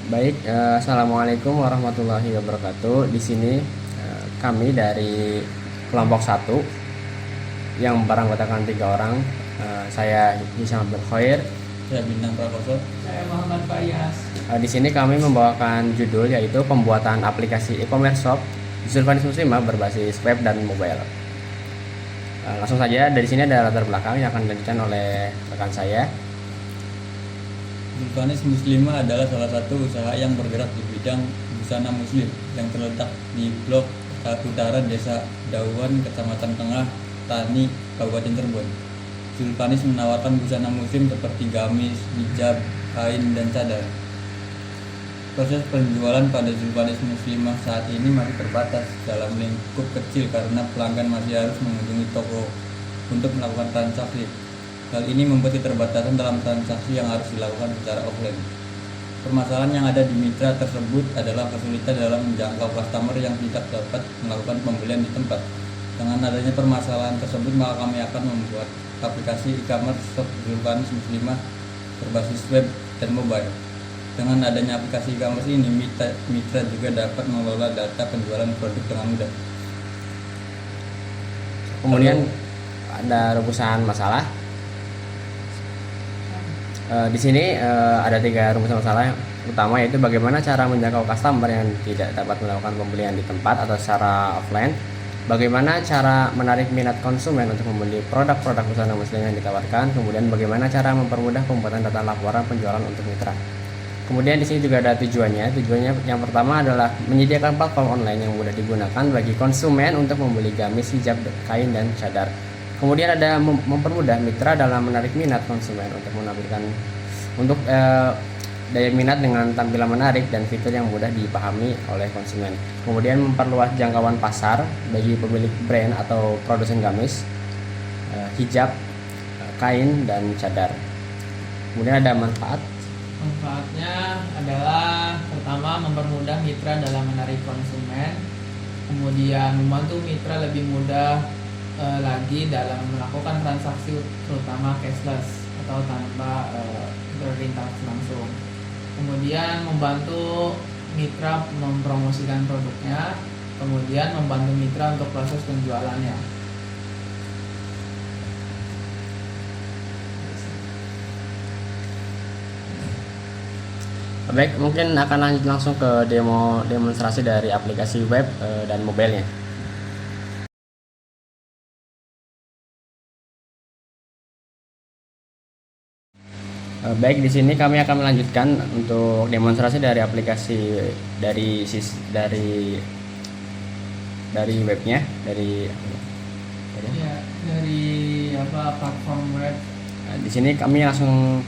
Baik, assalamualaikum warahmatullahi wabarakatuh. Di sini kami dari kelompok satu yang beranggotakan 3 orang. Saya Hisam Abdul Khair. Saya Bintang Prakoso. Saya Muhammad Fayas. Di sini kami membawakan judul yaitu pembuatan aplikasi e-commerce shop Zulfanis Muslimah berbasis web dan mobile. Langsung saja dari sini ada latar belakang yang akan dilanjutkan oleh rekan saya. Zulfanis Muslimah adalah salah satu usaha yang bergerak di bidang busana muslim yang terletak di Blok Utara Desa Dauan, Kecamatan Tengah, Tani, Kabupaten Cirebon. Zulfanis menawarkan busana muslim seperti gamis, hijab, kain, dan cadar. Proses penjualan pada Zulfanis Muslimah saat ini masih terbatas dalam lingkup kecil karena pelanggan masih harus mengunjungi toko untuk melakukan transaksi. Hal ini membuat keterbatasan dalam transaksi yang harus dilakukan secara offline. Permasalahan yang ada di mitra tersebut adalah kesulitan dalam menjangkau customer yang tidak dapat melakukan pembelian di tempat. Dengan adanya permasalahan tersebut, maka kami akan membuat aplikasi e-commerce shop Zulfanis Muslimah berbasis web dan mobile. Dengan adanya aplikasi e-commerce ini, mitra juga dapat mengelola data penjualan produk dengan mudah. Kemudian ada rumusan masalah. Di sini ada 3 rumusan masalah yang utama, yaitu bagaimana cara menjangkau customer yang tidak dapat melakukan pembelian di tempat atau secara offline, bagaimana cara menarik minat konsumen untuk membeli produk-produk busana muslim yang ditawarkan, kemudian bagaimana cara mempermudah pembuatan data laporan penjualan untuk mitra. Kemudian di sini juga ada tujuannya. Tujuannya yang pertama adalah menyediakan platform online yang mudah digunakan bagi konsumen untuk membeli gamis, hijab, kain, dan cadar. Kemudian ada mempermudah mitra dalam menarik minat konsumen untuk daya minat dengan tampilan menarik dan fitur yang mudah dipahami oleh konsumen. Kemudian memperluas jangkauan pasar bagi pemilik brand atau produsen gamis, hijab, kain, dan cadar. Kemudian ada Manfaatnya adalah pertama mempermudah mitra dalam menarik konsumen, kemudian membantu mitra lebih mudah lagi dalam melakukan transaksi terutama cashless atau tanpa berinteraksi langsung. Kemudian membantu mitra mempromosikan produknya, kemudian membantu mitra untuk proses penjualannya. Baik, mungkin akan lanjut langsung ke demonstrasi dari aplikasi web dan mobilenya. Baik, di sini kami akan melanjutkan untuk demonstrasi dari aplikasi dari webnya, dari Platform web. Di sini kami langsung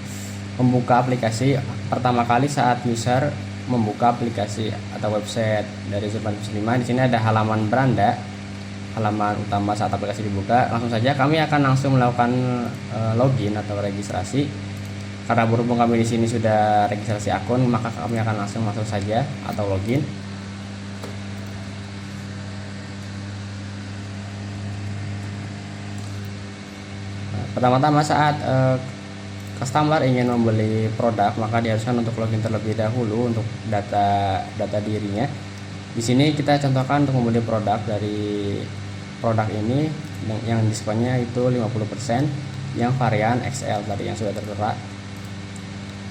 membuka aplikasi pertama kali saat user membuka aplikasi atau website dari Zulfanis Muslimah. Di sini ada halaman beranda, halaman utama saat aplikasi dibuka. Langsung saja kami akan langsung melakukan login atau registrasi. Karena berhubung kami di sini sudah registrasi akun, maka kami akan langsung masuk saja atau login. Pertama-tama saat customer ingin membeli produk, maka diharuskan untuk login terlebih dahulu untuk data dirinya. Di sini kita contohkan untuk membeli produk dari produk ini yang diskonnya itu 50%, yang varian XL tadi yang sudah tertera.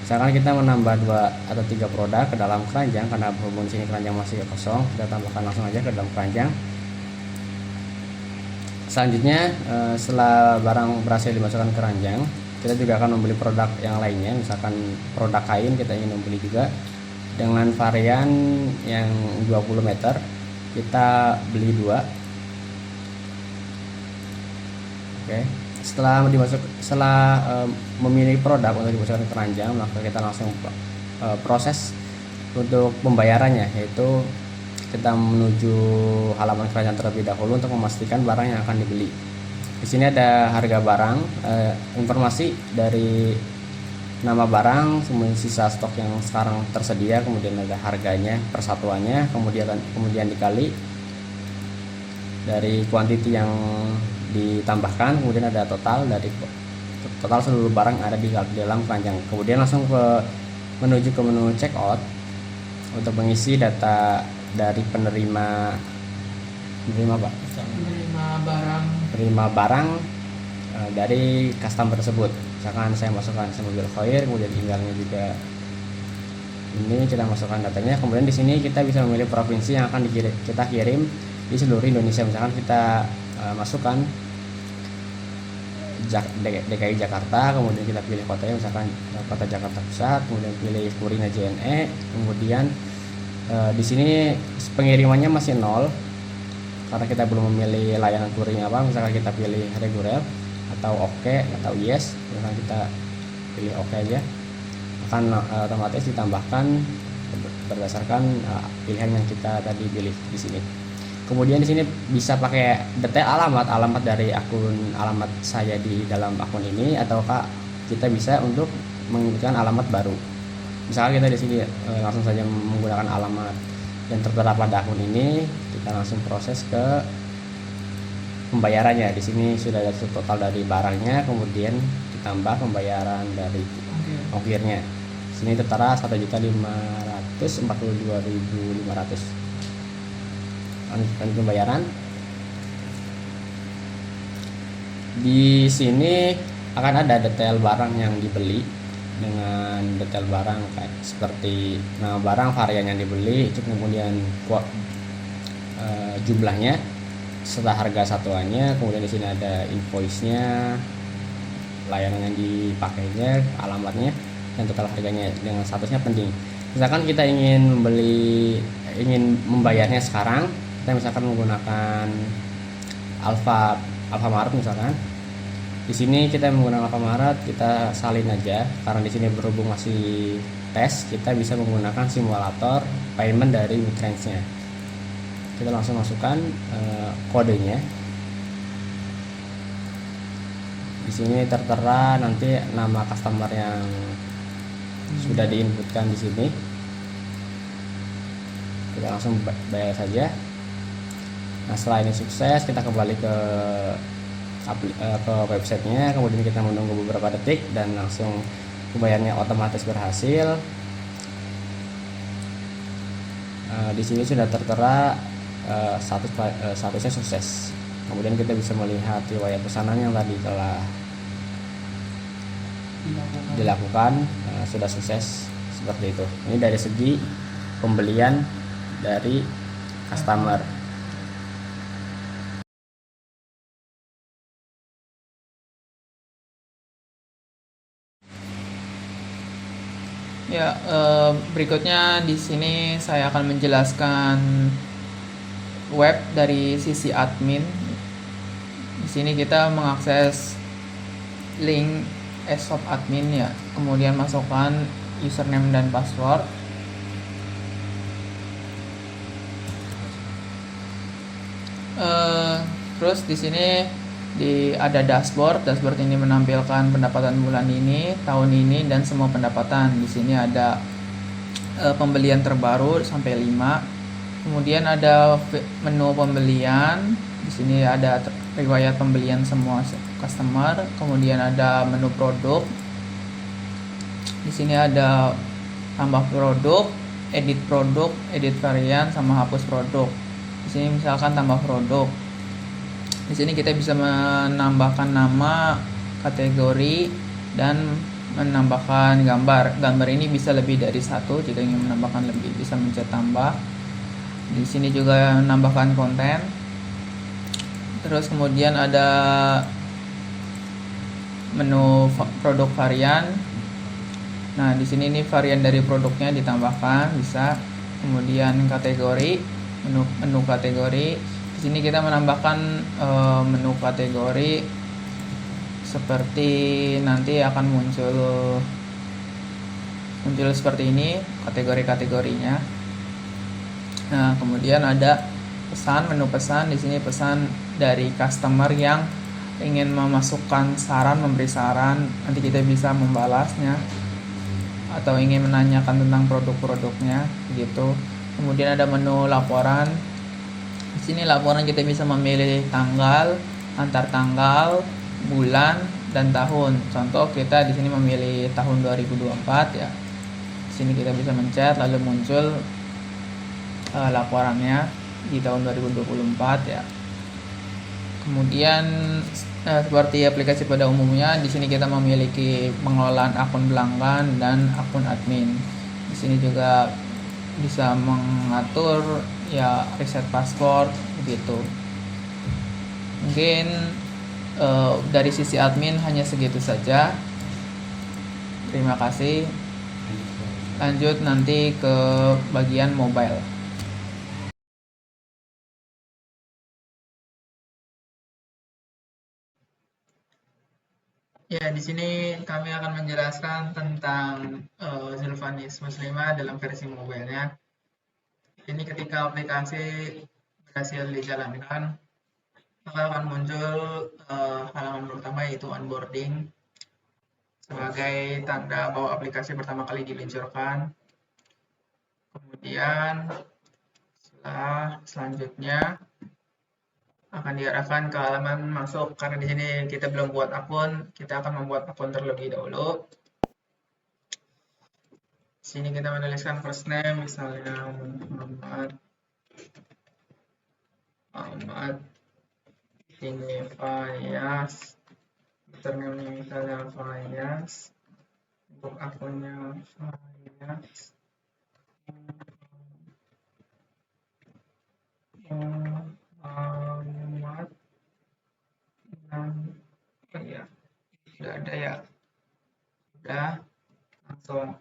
Misalkan kita menambah 2 atau 3 produk ke dalam keranjang, karena berhubung di sini keranjang masih kosong, kita tambahkan langsung aja ke dalam keranjang. Selanjutnya setelah barang berhasil dimasukkan ke keranjang, kita juga akan membeli produk yang lainnya. Misalkan produk kain kita ingin membeli juga dengan varian yang 20 meter, kita beli 2. Oke. Setelah memilih produk untuk dimasukkan ke keranjang, maka kita langsung proses untuk pembayarannya, yaitu kita menuju halaman keranjang terlebih dahulu untuk memastikan barang yang akan dibeli. Di sini ada harga barang, informasi dari nama barang, kemudian sisa stok yang sekarang tersedia, kemudian ada harganya, persatuannya, kemudian dikali dari kuantiti yang ditambahkan, kemudian ada total seluruh barang ada di dalam keranjang. Kemudian langsung menuju ke menu checkout. untuk mengisi data dari penerima Pak, Menerima barang. penerima barang dari customer tersebut. Misalkan saya masukkan mobil Khoir, kemudian emailnya juga ini kita masukkan datanya, kemudian di sini kita bisa memilih provinsi yang akan kita kirim di seluruh Indonesia. Misalkan kita masukkan DKI Jakarta, kemudian kita pilih kotanya, misalkan kota Jakarta Pusat, kemudian pilih Purina JNE, kemudian di sini pengirimannya masih 0 karena kita belum memilih layanan touring apa. Misalkan kita pilih reguler atau oke atau yes, misalkan kita pilih oke aja, akan otomatis ditambahkan berdasarkan pilihan yang kita tadi pilih di sini. Kemudian di sini bisa pakai detail alamat dari alamat saya di dalam akun ini, ataukah kita bisa untuk menginputkan alamat baru. Misalnya kita di sini langsung saja menggunakan alamat yang tertera pada akun ini, kita langsung proses ke pembayarannya. Di sini sudah ada total dari barangnya, kemudian ditambah pembayaran dari ongkirnya. Di sini tertera 1.542.500. Lanjutkan pembayaran. Di sini akan ada detail barang yang dibeli dengan detail barang kayak seperti nama barang, varian yang dibeli, itu kemudian jumlahnya serta harga satuannya, kemudian di sini ada invoice-nya, layanan yang dipakainya, alamatnya, dan total harganya dengan statusnya penting. Misalkan kita ingin membayarnya sekarang, kita misalkan menggunakan Alfamart misalkan. Di sini kita menggunakan Alfamart, kita salin aja karena di sini berhubung masih tes, kita bisa menggunakan simulator payment dari Mitrans-nya. Kita langsung masukkan kodenya. Di sini tertera nanti nama customer yang sudah diinputkan di sini. Kita langsung bayar saja. Nah, setelah ini sukses, kita kembali ke websitenya, kemudian kita menunggu beberapa detik dan langsung pembayarannya otomatis berhasil. Di sini sudah tertera statusnya sukses. Kemudian kita bisa melihat riwayat pesanan yang tadi telah dilakukan sudah sukses seperti itu. Ini dari segi pembelian dari customer. Ya, berikutnya di sini saya akan menjelaskan web dari sisi admin. Di sini kita mengakses link shop admin ya, kemudian masukkan username dan password. Terus di sini ada dashboard ini menampilkan pendapatan bulan ini, tahun ini, dan semua pendapatan. Di sini ada pembelian terbaru sampai 5. Kemudian ada menu pembelian. Di sini ada riwayat pembelian semua customer. Kemudian ada menu produk. Di sini ada tambah produk, edit varian, sama hapus produk. Di sini misalkan tambah produk. Di sini kita bisa menambahkan nama, kategori, dan menambahkan gambar. Gambar ini bisa lebih dari satu. Jika ingin menambahkan lebih, bisa mencet tambah. Di sini juga menambahkan konten. Terus kemudian ada menu produk varian. Nah, di sini ini varian dari produknya ditambahkan, bisa. Kemudian kategori, menu kategori. Di sini kita menambahkan menu kategori seperti nanti akan muncul seperti ini kategori-kategorinya. Nah, kemudian ada menu pesan. Di sini pesan dari customer yang ingin memasukkan saran, memberi saran, nanti kita bisa membalasnya atau ingin menanyakan tentang produk-produknya gitu. Kemudian ada menu laporan. Di sini laporan kita bisa memilih tanggal, antar tanggal, bulan, dan tahun. Contoh kita di sini memilih tahun 2024 ya. Di sini kita bisa mencet lalu muncul laporannya di tahun 2024 ya. Kemudian seperti aplikasi pada umumnya, di sini kita memiliki pengelolaan akun pelanggan dan akun admin. Di sini juga bisa mengatur ya reset password begitu. Mungkin dari sisi admin hanya segitu saja. Terima kasih. Lanjut nanti ke bagian mobile. Ya, di sini kami akan menjelaskan tentang Sylvanis Muslimah dalam versi mobile-nya. Ini ketika aplikasi berhasil dijalankan, maka akan muncul halaman pertama yaitu onboarding sebagai tanda bahwa aplikasi pertama kali diluncurkan. Kemudian selanjutnya akan diarahkan ke halaman masuk, karena di sini kita belum buat akun, kita akan membuat akun terlebih dahulu. Di sini kita menuliskan first name, misalnya Muhammad ini Fayas, username misalnya Fayas, untuk akunnya Fayas Muhammad, ya sudah ada ya, sudah langsung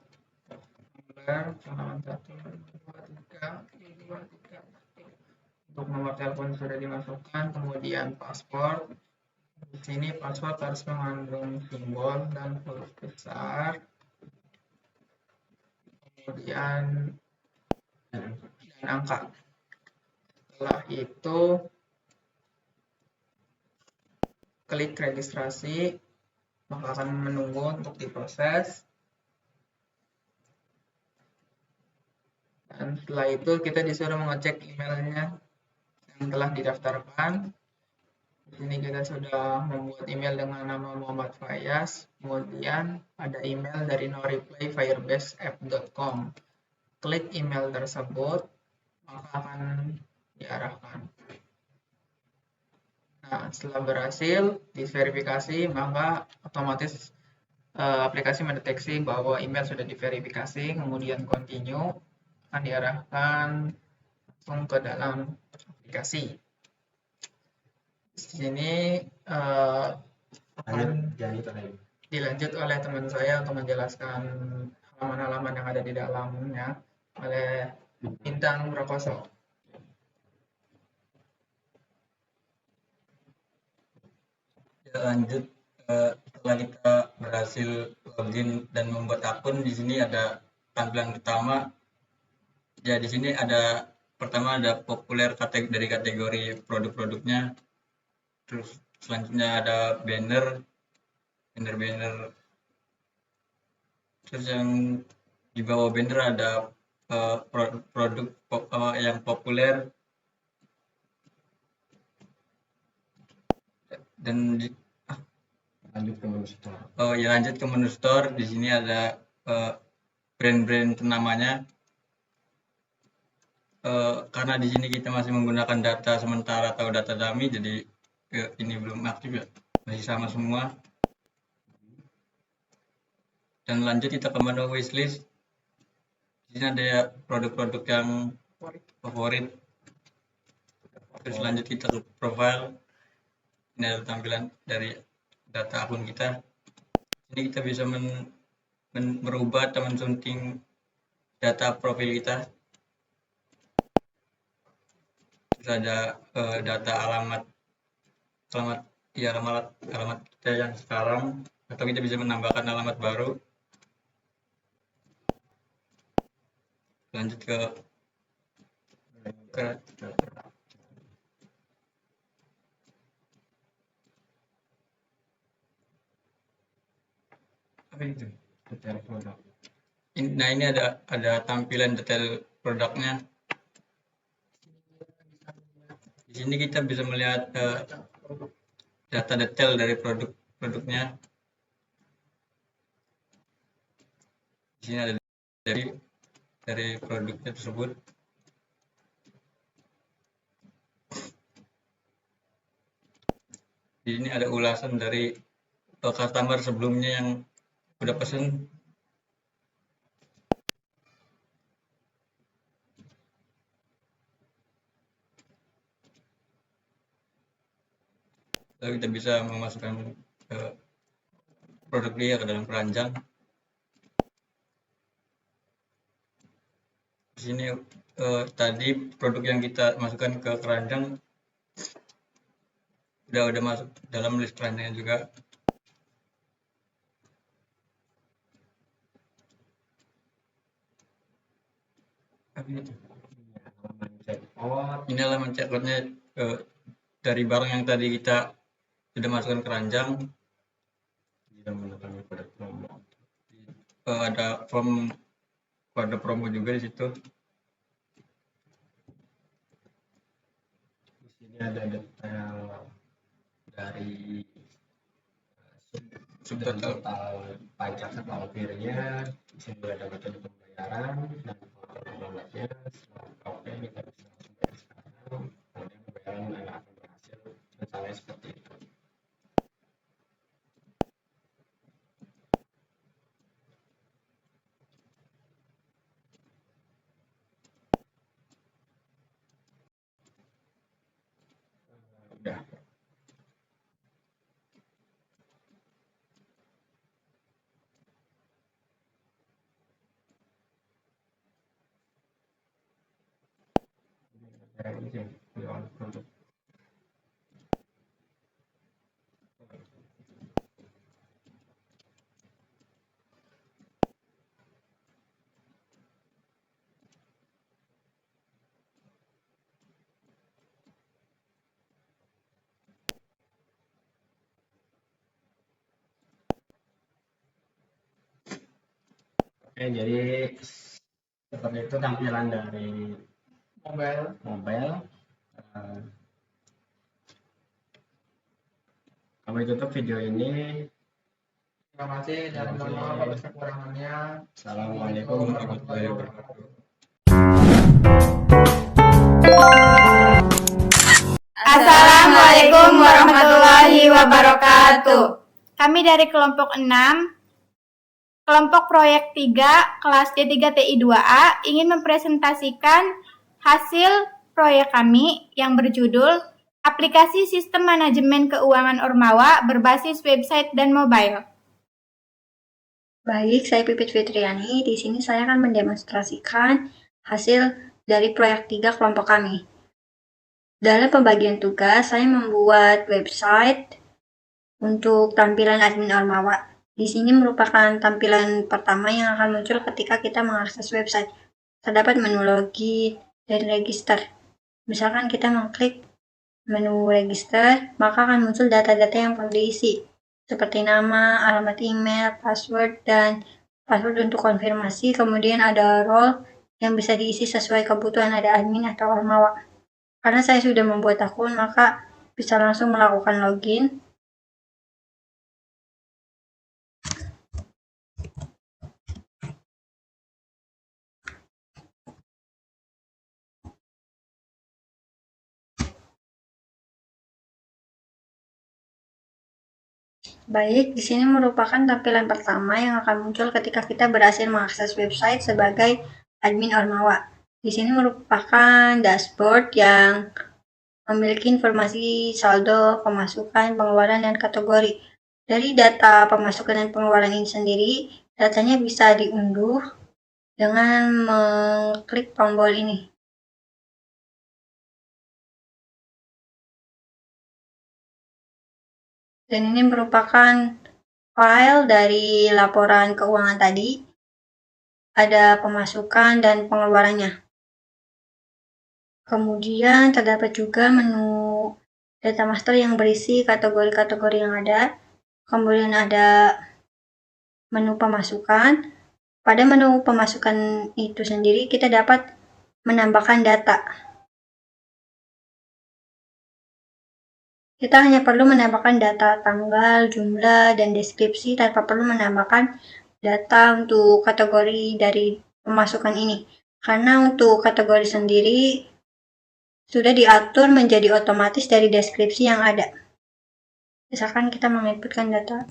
halaman 1, 2, 3. Untuk nomor telepon sudah dimasukkan, kemudian password. Di sini password harus mengandung simbol dan huruf besar. Kemudian dan angka. Setelah itu klik registrasi, maka akan menunggu untuk diproses. Dan setelah itu kita disuruh mengecek emailnya yang telah didaftarkan. Di sini kita sudah membuat email dengan nama Muhammad Fayas. Kemudian ada email dari noreplayfirebase.app.com. Klik email tersebut, maka akan diarahkan. Nah, setelah berhasil diverifikasi, maka otomatis aplikasi mendeteksi bahwa email sudah diverifikasi, kemudian continue, akan diarahkan langsung ke dalam aplikasi. Di sini akan dilanjut oleh teman saya untuk menjelaskan halaman-halaman yang ada di dalamnya oleh Bintang Prakoso. Ya, lanjut setelah kita berhasil login dan membuat akun, di sini ada tampilan pertama. Ya, di sini ada pertama ada populer dari kategori produk-produknya. Terus selanjutnya ada banner. Terus yang di bawah banner ada produk yang populer. Dan lanjut ke menu store. Oh ya, lanjut ke menu store. Di sini ada brand-brand namanya. Karena di sini kita masih menggunakan data sementara atau data dummy, jadi ini belum aktif ya, masih sama semua. Dan lanjut kita ke menu wishlist. Di sini ada ya produk-produk yang favorit. Terus lanjut kita ke profile. Ini ada tampilan dari data akun kita. Ini kita bisa merubah atau mensunting data profil kita. Terus ada data alamat kita yang sekarang, atau kita bisa menambahkan alamat baru. Lanjut ke apa itu? Detail produk. Nah, ini ada tampilan detail produknya. Di sini kita bisa melihat data detail dari produknya. Di sini ada dari produknya tersebut. Di sini ada ulasan dari customer sebelumnya yang udah pesen. Lalu kita bisa memasukkan produk dia ke dalam keranjang. Di sini tadi produk yang kita masukkan ke keranjang udah masuk dalam list keranjangnya juga. Ini halaman checkoutnya dari barang yang tadi kita sudah masukkan keranjang. Ada kode promo juga di situ. Di sini ada detail dari subtotal pajak serta ongkirnya. Di sini juga ada metode pembayaran dan pengalamannya. Oke, kita bisa langsung bayar sekarang. Kemudian pembayaran akan berhasil. Misalnya seperti itu. Udah. Oke, jadi seperti itu tampilan dari mobile. Kami tutup video ini. Terima kasih dan mohon maaf atas kekurangannya. Assalamualaikum warahmatullahi wabarakatuh. Assalamualaikum warahmatullahi wabarakatuh. Kami dari kelompok 6, kelompok proyek 3, kelas D3TI2A ingin mempresentasikan hasil proyek kami yang berjudul Aplikasi Sistem Manajemen Keuangan Ormawa berbasis website dan mobile. Baik, saya Pipit Fitriani. Di sini saya akan mendemonstrasikan hasil dari proyek 3 kelompok kami. Dalam pembagian tugas, saya membuat website untuk tampilan admin Ormawa. Di sini merupakan tampilan pertama yang akan muncul ketika kita mengakses website. Terdapat menu login dan register. Misalkan kita mengklik menu register, maka akan muncul data-data yang perlu diisi, seperti nama, alamat email, password, dan password untuk konfirmasi. Kemudian ada role yang bisa diisi sesuai kebutuhan, ada admin atau Ormawa. Karena saya sudah membuat akun, maka bisa langsung melakukan login. Baik, di sini merupakan tampilan pertama yang akan muncul ketika kita berhasil mengakses website sebagai admin Ormawa. Di sini merupakan dashboard yang memiliki informasi saldo, pemasukan, pengeluaran, dan kategori. Dari data pemasukan dan pengeluaran ini sendiri, datanya bisa diunduh dengan mengklik tombol ini. Dan ini merupakan file dari laporan keuangan tadi. Ada pemasukan dan pengeluarannya. Kemudian terdapat juga menu data master yang berisi kategori-kategori yang ada. Kemudian ada menu pemasukan. Pada menu pemasukan itu sendiri kita dapat menambahkan data. Kita hanya perlu menambahkan data tanggal, jumlah, dan deskripsi tanpa perlu menambahkan data untuk kategori dari pemasukan ini. Karena untuk kategori sendiri sudah diatur menjadi otomatis dari deskripsi yang ada. Misalkan kita menginputkan data.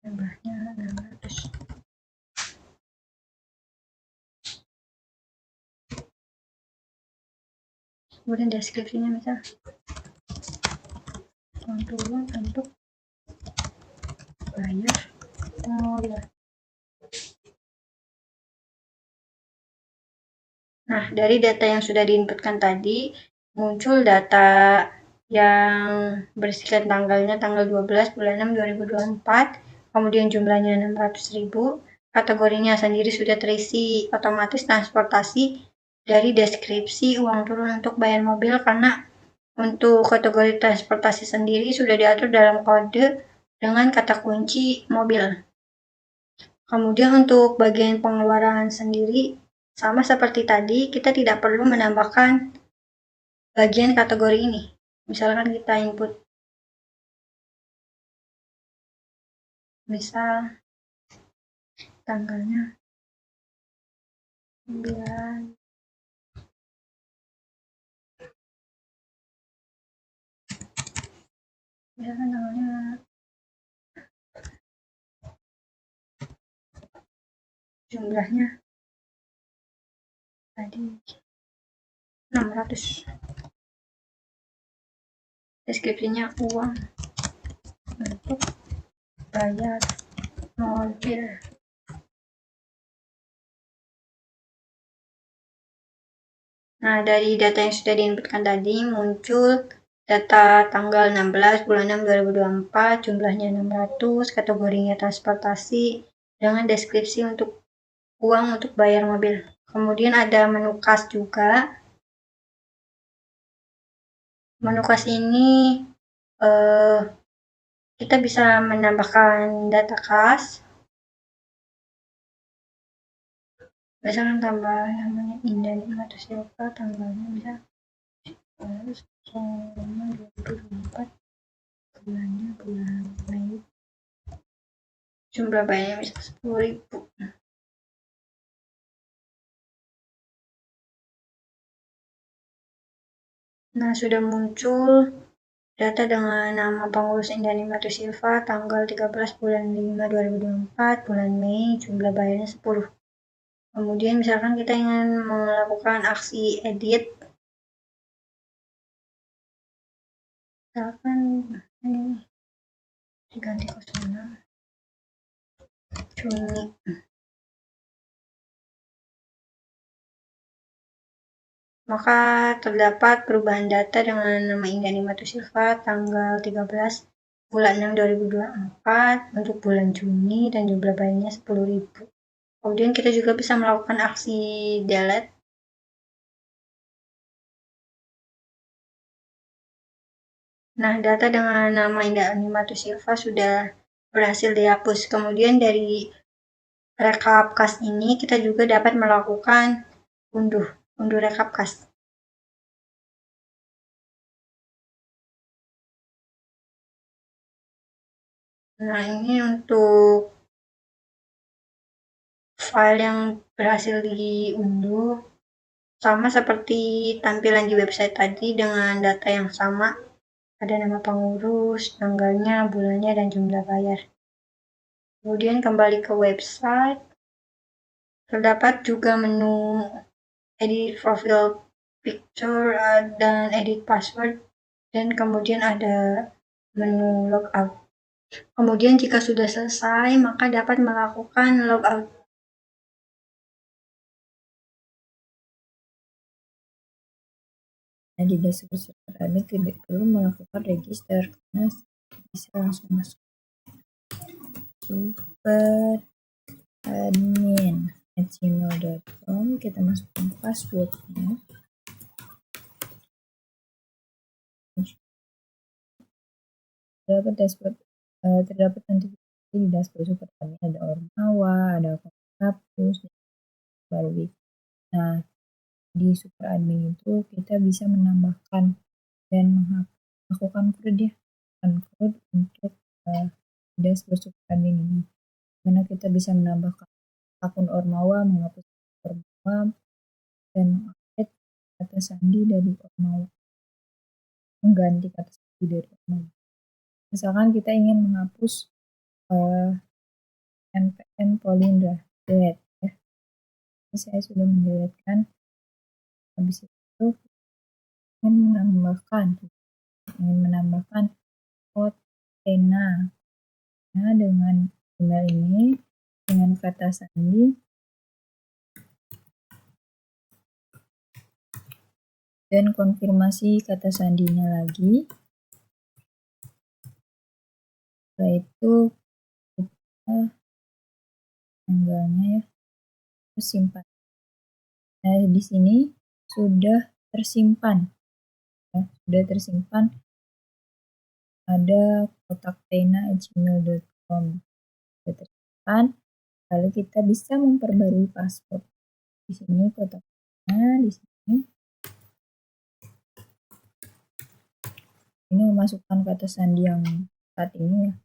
Jumlahnya 600. Kemudian deskripsinya misal uang turun untuk bayar mobil. Nah, dari data yang sudah diinputkan tadi, muncul data yang berisikan tanggalnya tanggal 12 bulan 6 2024, kemudian jumlahnya 600.000, kategorinya sendiri sudah terisi otomatis transportasi. Dari deskripsi uang turun untuk bayar mobil, karena untuk kategori transportasi sendiri sudah diatur dalam kode dengan kata kunci mobil. Kemudian untuk bagian pengeluaran sendiri, sama seperti tadi, kita tidak perlu menambahkan bagian kategori ini. Misalkan kita input, misal tanggalnya 9, misalkan tanggalnya jumlahnya tadi 600. Deskripsinya uang untuk bayar mobil. Nah, dari data yang sudah diinputkan tadi muncul data tanggal 16 bulan 6 2024, jumlahnya 600, kategorinya transportasi dengan deskripsi untuk uang untuk bayar mobil. Kemudian ada menu kas juga. Menu kas ini kita bisa menambahkan data kas. Misalkan tambah namanya Indah atau siapa, tanggalnya bisa 2024, bulannya bulan Mei, jumlah bayarnya bisa 10.000. Nah, sudah muncul data dengan nama pengurus Indani Matu Silva, tanggal 13 bulan 5 2024, bulan Mei, jumlah bayarnya 10. Kemudian misalkan kita ingin melakukan aksi edit, misalkan ini diganti 06 Juni. Maka terdapat perubahan data dengan nama Indani Matu Silva tanggal 13 bulan 6 2024 untuk bulan Juni dan jumlah bayarnya 10.000. Kemudian kita juga bisa melakukan aksi delete. Nah, data dengan nama Indani Matu Silva sudah berhasil dihapus. Kemudian dari rekap kas ini kita juga dapat melakukan unduh rekap kas. Nah, ini untuk file yang berhasil diunduh, sama seperti tampilan di website tadi dengan data yang sama. Ada nama pengurus, tanggalnya, bulannya, dan jumlah bayar. Kemudian kembali ke website, terdapat juga menu edit profile picture dan edit password, dan kemudian ada menu logout. Kemudian jika sudah selesai, maka dapat melakukan logout. Nah, di dashboard super admin tidak perlu melakukan register karena bisa langsung masuk superadmin@gmail.com. Kita masukkan passwordnya. Terdapat notifikasi di dashboard super admin, ada Ormawa, ada akun hapus, baru. Nah, di super admin itu kita bisa menambahkan dan melakukan code untuk dashboard super admin ini, karena kita bisa menambahkan akun Ormawa, menghapus Ormawa, dan mengupdate data sandi dari Ormawa. mengganti kata sandi dari nama. Misalkan kita ingin menghapus NPM Polindra, delete ya. Ini saya sudah mendeletkan. Habis itu ingin menambahkan Otena. Nah, dengan email ini dengan kata sandi dan konfirmasi kata sandinya lagi. Setelah itu kita tanggalnya ya, terus simpan. Nah, di sini sudah tersimpan ya, sudah tersimpan ada kotaktena@gmail.com sudah tersimpan. Lalu kita bisa memperbarui password. Di sini kotaknya, di sini ini memasukkan kata sandi yang saat ini ya,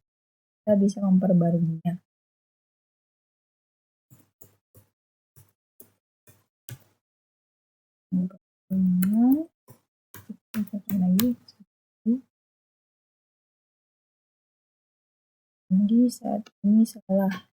kita bisa memperbaruinya. Kita lagi sandi saat ini salah.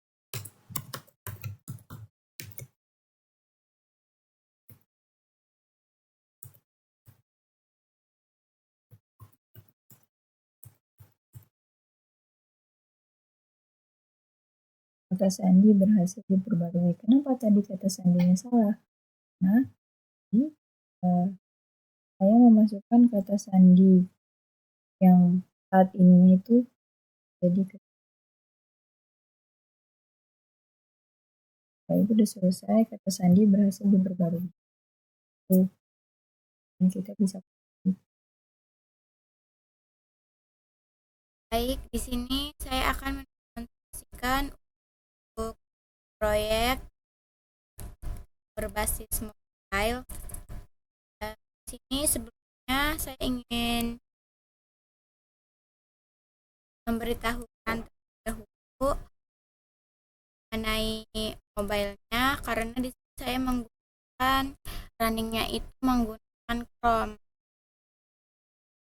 Kata sandi berhasil diperbarui. Kenapa tadi kata sandinya salah? Nah, saya memasukkan kata sandi yang saat ini itu jadi itu sudah selesai, kata sandi berhasil diperbarui. Dan kita bisa Baik, di sini saya akan mendemonstrasikan untuk proyek berbasis mobile. Di sini sebelumnya saya ingin memberitahukan terlebih dahulu mengenai mobilenya, karena di sini saya menggunakan runningnya itu menggunakan Chrome.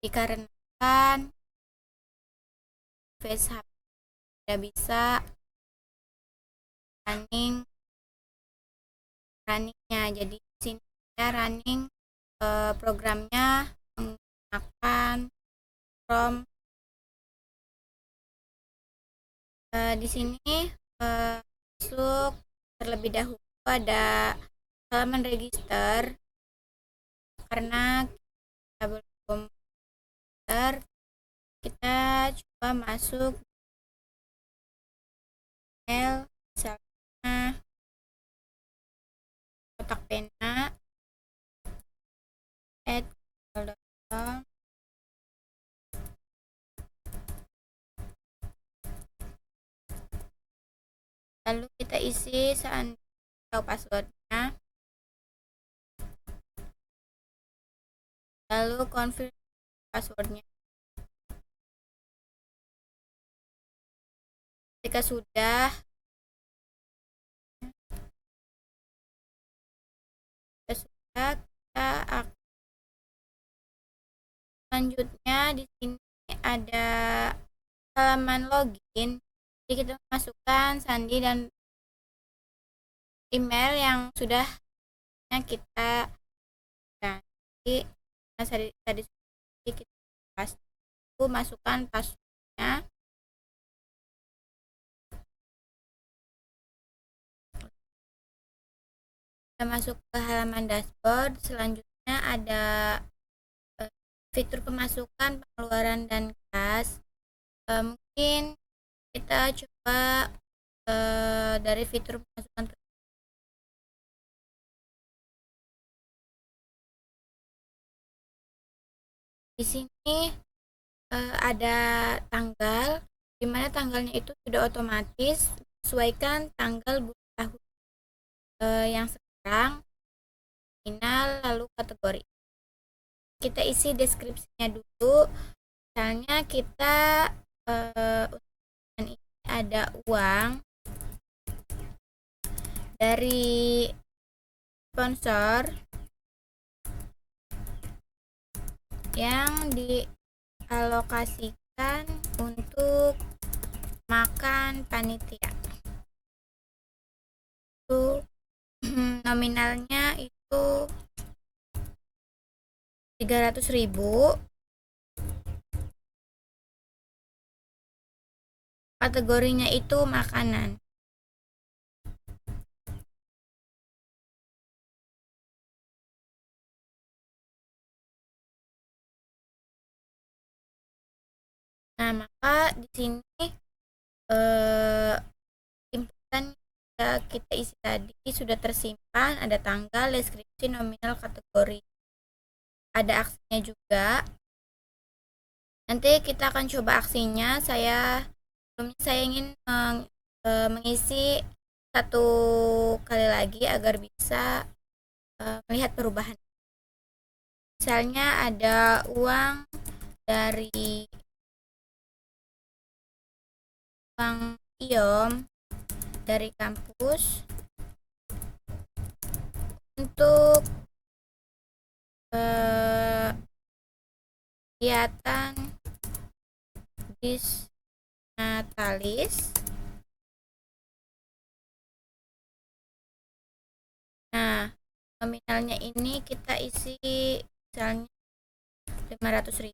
Dikarenakan device HP tidak bisa runningnya, jadi di sini saya running programnya menggunakan Chrome. Di sini masuk terlebih dahulu ada halaman register, karena kita belum register, kita coba masuk email, misalnya kotaktena@gmail.com. Lalu kita isi atau passwordnya, lalu confirm passwordnya. Ketika sudah kita akan selanjutnya di sini ada halaman login. Jadi kita masukkan sandi dan email yang sudah kita ganti. Nah, tadi kita masukkan passwordnya. Kita masuk ke halaman dashboard. Selanjutnya ada fitur pemasukan, pengeluaran, dan kas. Mungkin kita coba dari fitur pemasukan. Di sini ada tanggal, di mana tanggalnya itu sudah otomatis sesuaikan tanggal bulan tahun yang sekarang, final, lalu kategori. Kita isi deskripsinya dulu. Misalnya kita ini ada uang dari sponsor yang dialokasikan untuk makan panitia. Itu nominalnya itu 300.000. Kategorinya itu makanan. Nah, maka di sini inputan yang kita isi tadi sudah tersimpan, ada tanggal, deskripsi, nominal, kategori. Ada aksinya juga. Nanti kita akan coba aksinya. Sebelumnya saya ingin mengisi satu kali lagi agar bisa melihat perubahan. Misalnya ada uang dari uang IOM dari kampus untuk kegiatan Disnatalis. Nah, nominalnya ini kita isi misalnya 500.000.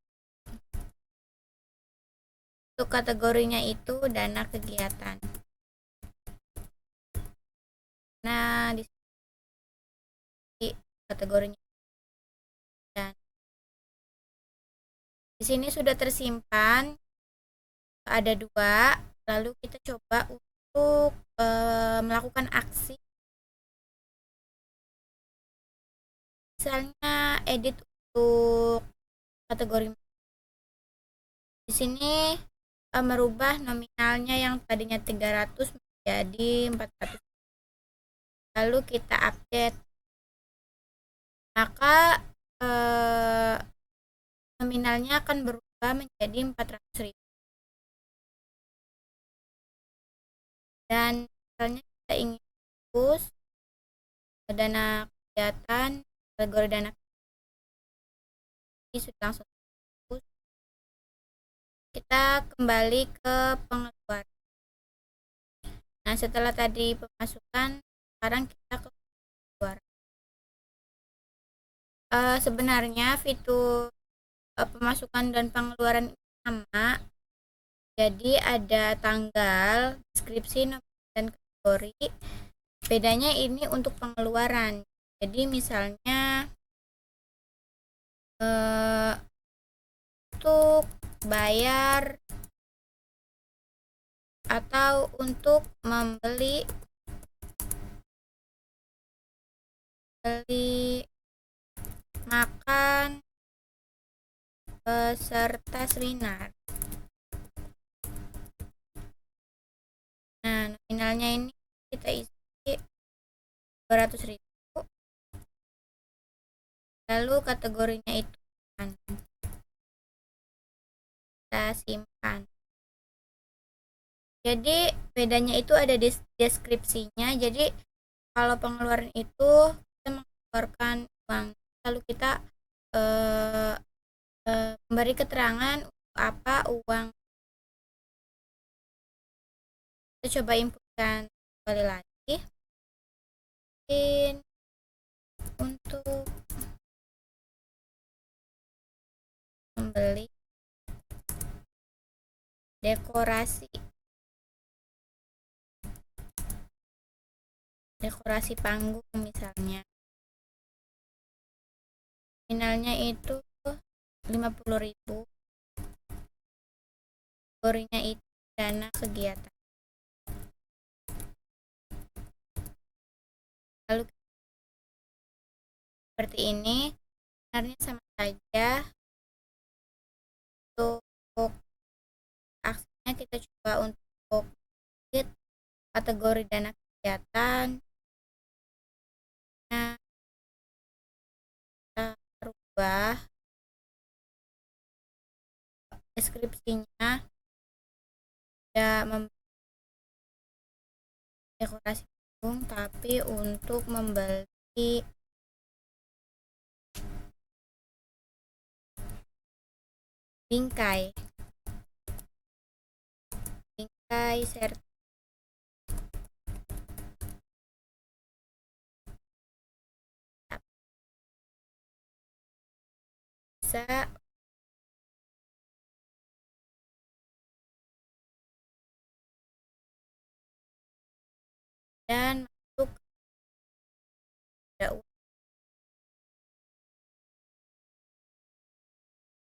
Untuk kategorinya itu dana kegiatan. Nah, di kategorinya dan di sini sudah tersimpan ada 2. Lalu kita coba untuk melakukan aksi. Misalnya edit untuk kategori. Di sini merubah nominalnya yang tadinya 300 menjadi 400. Lalu kita update. Maka nominalnya akan berubah menjadi 400.000. Dan misalnya kita ingin fokus dana kegiatan, kategori dana kegiatan, sudah langsung fokus. Kita kembali ke pengeluaran. Nah, setelah tadi pemasukan, sekarang kita ke pengeluaran. Sebenarnya fitur pemasukan dan pengeluaran sama. Jadi ada tanggal, deskripsi, dan kategori. Bedanya ini untuk pengeluaran. Jadi misalnya untuk bayar atau untuk membeli makan peserta seminar. Nah, nominalnya ini kita isi 200.000. Lalu kategorinya itu kita simpan. Jadi bedanya itu ada di deskripsinya. Jadi kalau pengeluaran itu kita mengeluarkan uang, lalu kita memberi keterangan apa uang. Kita coba inputkan kembali lagi. Untuk membeli dekorasi panggung misalnya. Nominalnya itu 50.000. Kategorinya itu dana kegiatan. Lalu seperti ini, sebenarnya sama saja. Untuk aksinya kita coba untuk edit kategori dana kegiatan. Nah, kita rubah deskripsinya, tidak dekorasi panggung, tapi untuk membeli bingkai serta bisa dan masuk ke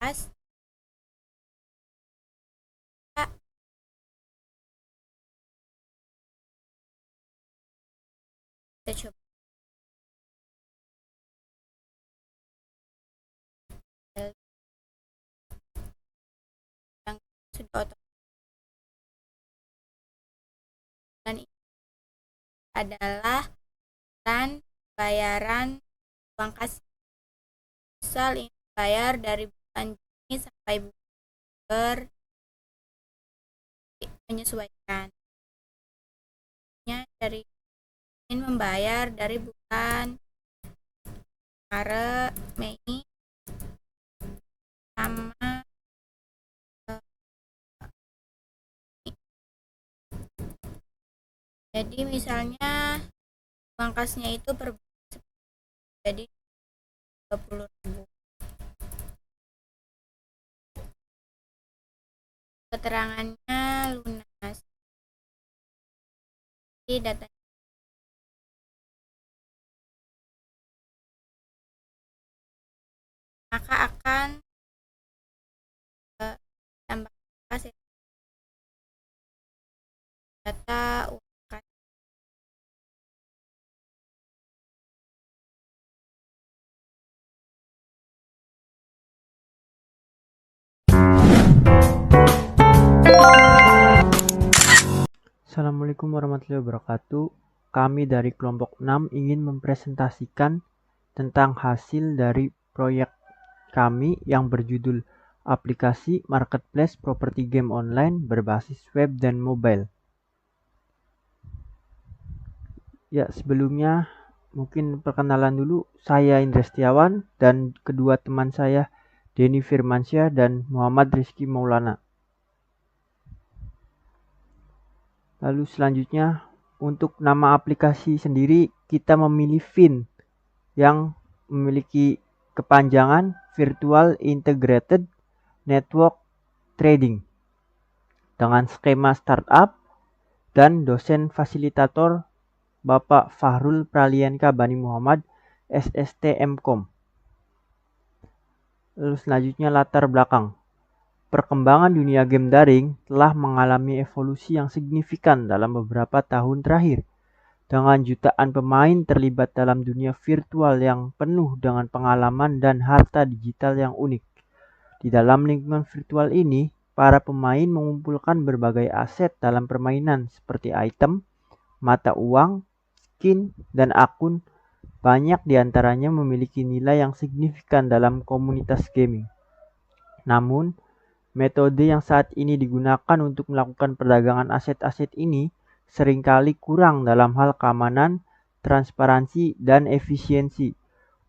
UAS. Kita coba yang sudah otomatis, dan ini adalah dan bayaran uang kas. Misal ini bayar dari bulan Juni sampai bulan Oktober, menyesuaikan. Dari ingin membayar dari bulan Maret, Mei sama jadi misalnya uang kasnya itu per bulan jadi 20.000. Keterangannya lunas. Jadi data maka akan tambah kas data uang kas. Assalamualaikum warahmatullahi wabarakatuh. Kami dari kelompok 6 ingin mempresentasikan tentang hasil dari proyek kami yang berjudul Aplikasi Marketplace Properti Game Online berbasis web dan mobile. Ya, sebelumnya mungkin perkenalan dulu. Saya Indra Setiawan dan kedua teman saya Denny Firmansyah dan Muhammad Rizky Maulana. Lalu selanjutnya untuk nama aplikasi sendiri kita memilih VIN yang memiliki kepanjangan Virtual Integrated Network Trading dengan skema startup dan dosen fasilitator Bapak Fahrul Pralianka Bani Muhammad SST MKOM. Lalu selanjutnya latar belakang. Perkembangan dunia game daring telah mengalami evolusi yang signifikan dalam beberapa tahun terakhir. Dengan jutaan pemain terlibat dalam dunia virtual yang penuh dengan pengalaman dan harta digital yang unik. Di dalam lingkungan virtual ini, para pemain mengumpulkan berbagai aset dalam permainan seperti item, mata uang, skin, dan akun. Banyak diantaranya memiliki nilai yang signifikan dalam komunitas gaming. Namun, metode yang saat ini digunakan untuk melakukan perdagangan aset-aset ini seringkali kurang dalam hal keamanan, transparansi, dan efisiensi.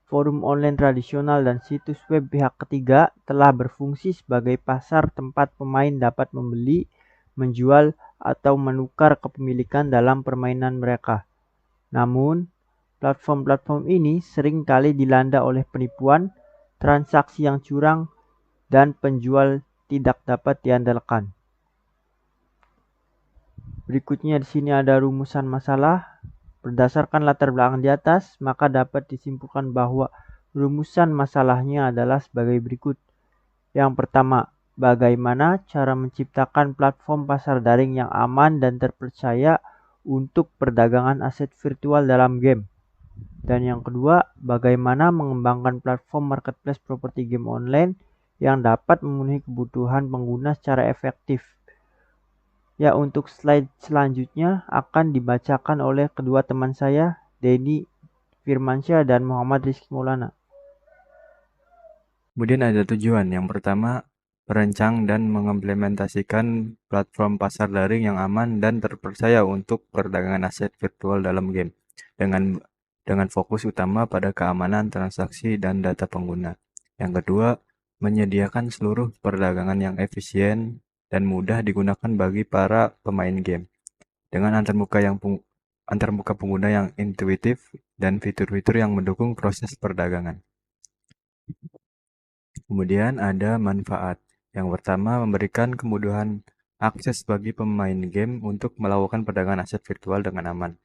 Forum online tradisional dan situs web pihak ketiga telah berfungsi sebagai pasar tempat pemain dapat membeli, menjual, atau menukar kepemilikan dalam permainan mereka. Namun, platform-platform ini seringkali dilanda oleh penipuan, transaksi yang curang, dan penjual tidak dapat diandalkan. Berikutnya di sini ada rumusan masalah. Berdasarkan latar belakang di atas, maka dapat disimpulkan bahwa rumusan masalahnya adalah sebagai berikut. Yang pertama, bagaimana cara menciptakan platform pasar daring yang aman dan terpercaya untuk perdagangan aset virtual dalam game. Dan yang kedua, bagaimana mengembangkan platform marketplace properti game online yang dapat memenuhi kebutuhan pengguna secara efektif. Ya, untuk slide selanjutnya akan dibacakan oleh kedua teman saya, Denny Firmansyah dan Muhammad Rizky Maulana. Kemudian ada tujuan. Yang pertama, merancang dan mengimplementasikan platform pasar daring yang aman dan terpercaya untuk perdagangan aset virtual dalam game dengan fokus utama pada keamanan transaksi dan data pengguna. Yang kedua, menyediakan seluruh perdagangan yang efisien dan mudah digunakan bagi para pemain game, dengan antarmuka pengguna yang intuitif dan fitur-fitur yang mendukung proses perdagangan. Kemudian ada manfaat. Yang pertama, memberikan kemudahan akses bagi pemain game untuk melakukan perdagangan aset virtual dengan aman.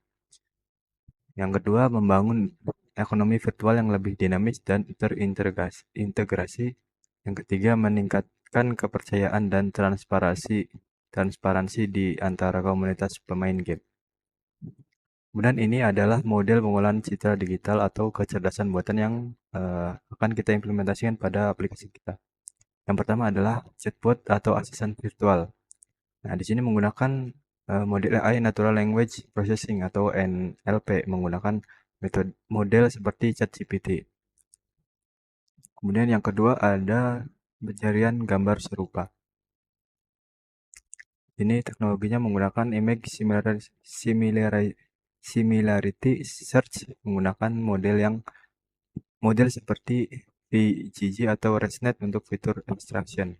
Yang kedua, membangun ekonomi virtual yang lebih dinamis dan terintegrasi. Yang ketiga, meningkatkan kepercayaan dan transparansi di antara komunitas pemain game. Kemudian ini adalah model pengolahan citra digital atau kecerdasan buatan yang akan kita implementasikan pada aplikasi kita. Yang pertama adalah chatbot atau asisten virtual. Nah, di sini menggunakan model AI Natural Language Processing atau NLP, menggunakan model seperti ChatGPT. Kemudian yang kedua ada pencarian gambar serupa. Ini teknologinya menggunakan image similarity search, menggunakan model seperti VGG atau ResNet untuk fitur abstraction.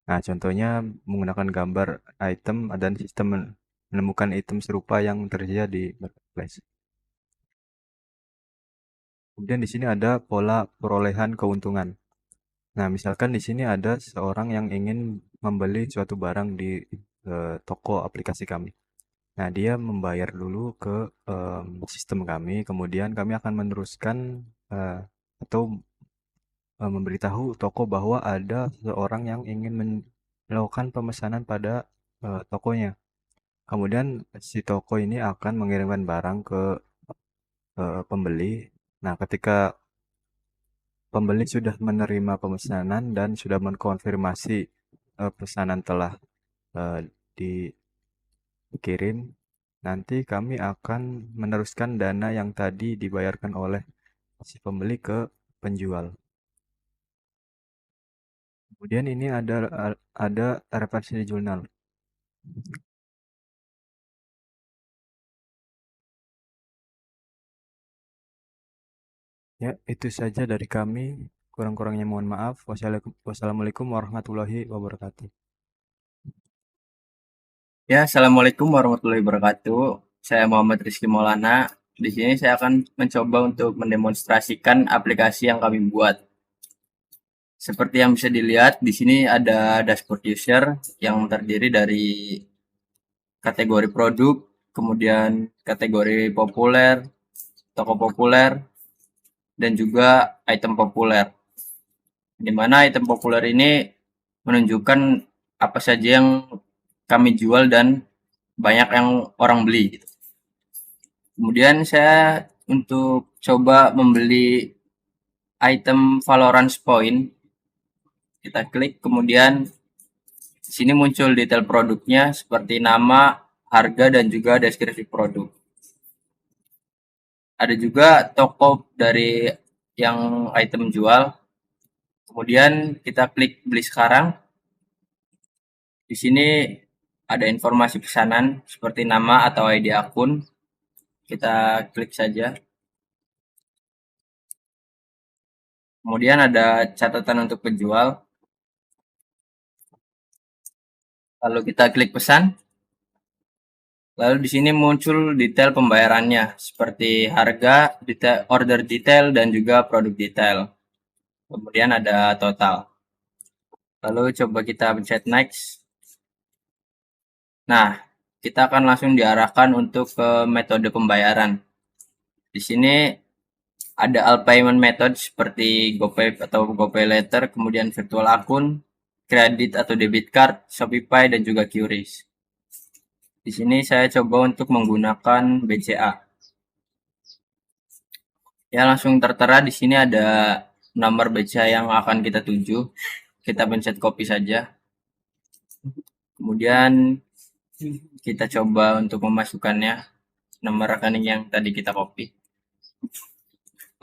Nah, contohnya menggunakan gambar item dan sistem menemukan item serupa yang tersedia di marketplace. Kemudian di sini ada pola perolehan keuntungan. Nah, misalkan di sini ada seorang yang ingin membeli suatu barang di toko aplikasi kami. Nah, dia membayar dulu ke sistem kami, kemudian kami akan meneruskan atau memberitahu toko bahwa ada seorang yang ingin melakukan pemesanan pada tokonya. Kemudian si toko ini akan mengirimkan barang ke pembeli. Nah, ketika pembeli sudah menerima pemesanan dan sudah mengkonfirmasi pesanan telah dikirim, nanti kami akan meneruskan dana yang tadi dibayarkan oleh si pembeli ke penjual. Kemudian ini ada referensi jurnal. Ya, itu saja dari kami. Kurang-kurangnya mohon maaf. Wassalamualaikum warahmatullahi wabarakatuh. Ya, Assalamualaikum warahmatullahi wabarakatuh. Saya Muhammad Rizky Maulana. Di sini saya akan mencoba untuk mendemonstrasikan aplikasi yang kami buat. Seperti yang bisa dilihat, di sini ada dashboard user yang terdiri dari kategori produk, kemudian kategori populer, toko populer, dan juga item populer. Di mana item populer ini menunjukkan apa saja yang kami jual dan banyak yang orang beli gitu. Kemudian saya untuk coba membeli item Valorant Point, kita klik, kemudian di sini muncul detail produknya seperti nama, harga, dan juga deskripsi produk. Ada juga toko dari yang item jual. Kemudian kita klik beli sekarang. Di sini ada informasi pesanan seperti nama atau ID akun. Kita klik saja. Kemudian ada catatan untuk penjual. Lalu kita klik pesan. Lalu di sini muncul detail pembayarannya seperti harga, order detail, dan juga produk detail. Kemudian ada total. Lalu coba kita pencet next. Nah, kita akan langsung diarahkan untuk ke metode pembayaran. Di sini ada all payment method seperti GoPay atau GoPay Later, kemudian virtual akun, kredit atau debit card, Shopify, dan juga QRIS. Di sini saya coba untuk menggunakan BCA. Ya, langsung tertera di sini ada nomor BCA yang akan kita tuju. Kita pencet copy saja. Kemudian kita coba untuk memasukkannya, nomor rekening yang tadi kita copy.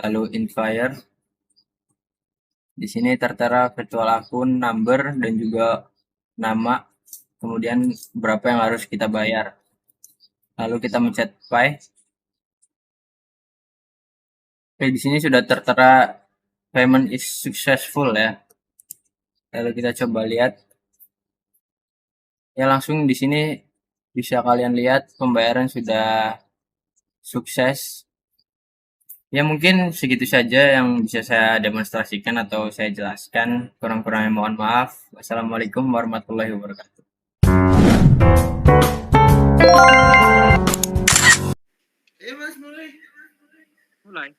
Lalu Inquire. Di sini tertera virtual akun, number, dan juga nama. Kemudian berapa yang harus kita bayar. Lalu kita mencet Pay. Oke, di sini sudah tertera payment is successful ya. Lalu kita coba lihat. Ya langsung di sini bisa kalian lihat pembayaran sudah sukses. Ya mungkin segitu saja yang bisa saya demonstrasikan atau saya jelaskan. Kurang-kurangnya mohon maaf. Wassalamualaikum warahmatullahi wabarakatuh. Mulai.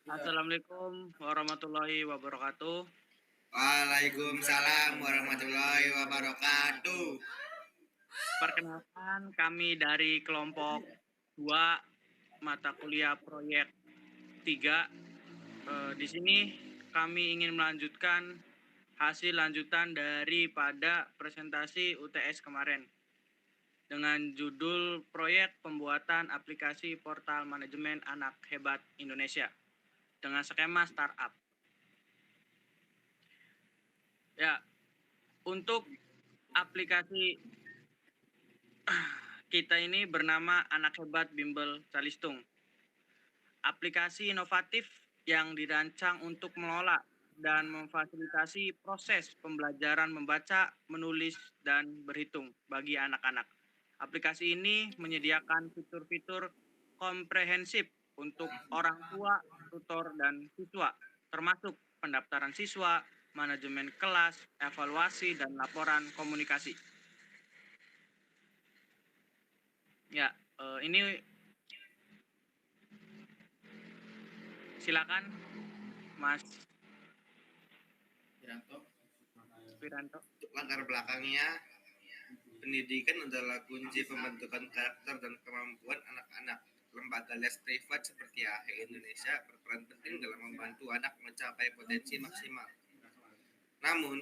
Assalamualaikum warahmatullahi wabarakatuh. Waalaikumsalam warahmatullahi wabarakatuh. Perkenalkan, kami dari kelompok 2 mata kuliah proyek 3. Di sini kami ingin melanjutkan hasil lanjutan daripada presentasi UTS kemarin dengan judul proyek pembuatan aplikasi portal manajemen anak hebat Indonesia dengan skema startup. Ya, untuk aplikasi kita ini bernama Anak Hebat Bimbel Calistung. Aplikasi inovatif yang dirancang untuk mengelola dan memfasilitasi proses pembelajaran membaca, menulis, dan berhitung bagi anak-anak. Aplikasi ini menyediakan fitur-fitur komprehensif untuk orang tua, tutor, dan siswa, termasuk pendaftaran siswa, manajemen kelas, evaluasi, dan laporan komunikasi. Ya, ini silakan Mas Wiranto. Latar belakangnya, pendidikan adalah kunci pembentukan karakter dan kemampuan anak-anak. Lembaga les privat seperti AHE Indonesia berperan penting dalam membantu anak mencapai potensi maksimal. Namun,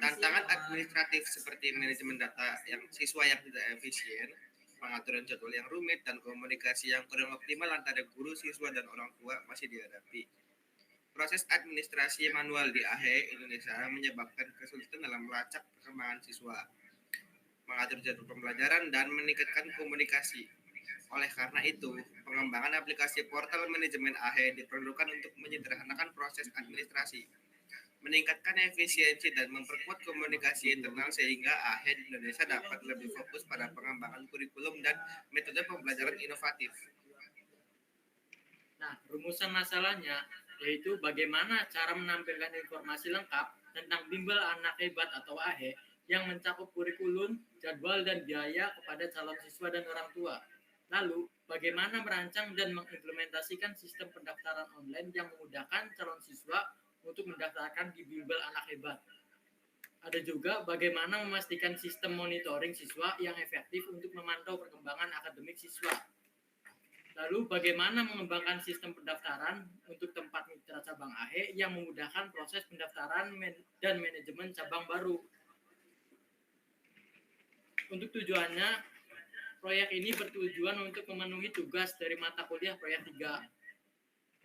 tantangan administratif seperti manajemen data yang siswa yang tidak efisien, pengaturan jadwal yang rumit, dan komunikasi yang kurang optimal antara guru, siswa, dan orang tua masih dihadapi. Proses administrasi manual di AHE Indonesia menyebabkan kesulitan dalam melacak perkembangan siswa, mengatur jadwal pembelajaran, dan meningkatkan komunikasi. Oleh karena itu, pengembangan aplikasi portal manajemen AHE diperlukan untuk menyederhanakan proses administrasi, meningkatkan efisiensi, dan memperkuat komunikasi internal sehingga AHE di Indonesia dapat lebih fokus pada pengembangan kurikulum dan metode pembelajaran inovatif. Nah, rumusan masalahnya yaitu bagaimana cara menampilkan informasi lengkap tentang bimbel anak hebat atau AHE yang mencakup kurikulum, jadwal, dan biaya kepada calon siswa dan orang tua. Lalu, bagaimana merancang dan mengimplementasikan sistem pendaftaran online yang memudahkan calon siswa untuk mendaftarkan di bimbel anak hebat. Ada juga bagaimana memastikan sistem monitoring siswa yang efektif untuk memantau perkembangan akademik siswa. Lalu bagaimana mengembangkan sistem pendaftaran untuk tempat mitra cabang AHE yang memudahkan proses pendaftaran dan manajemen cabang baru. Untuk tujuannya, proyek ini bertujuan untuk memenuhi tugas dari mata kuliah proyek 3.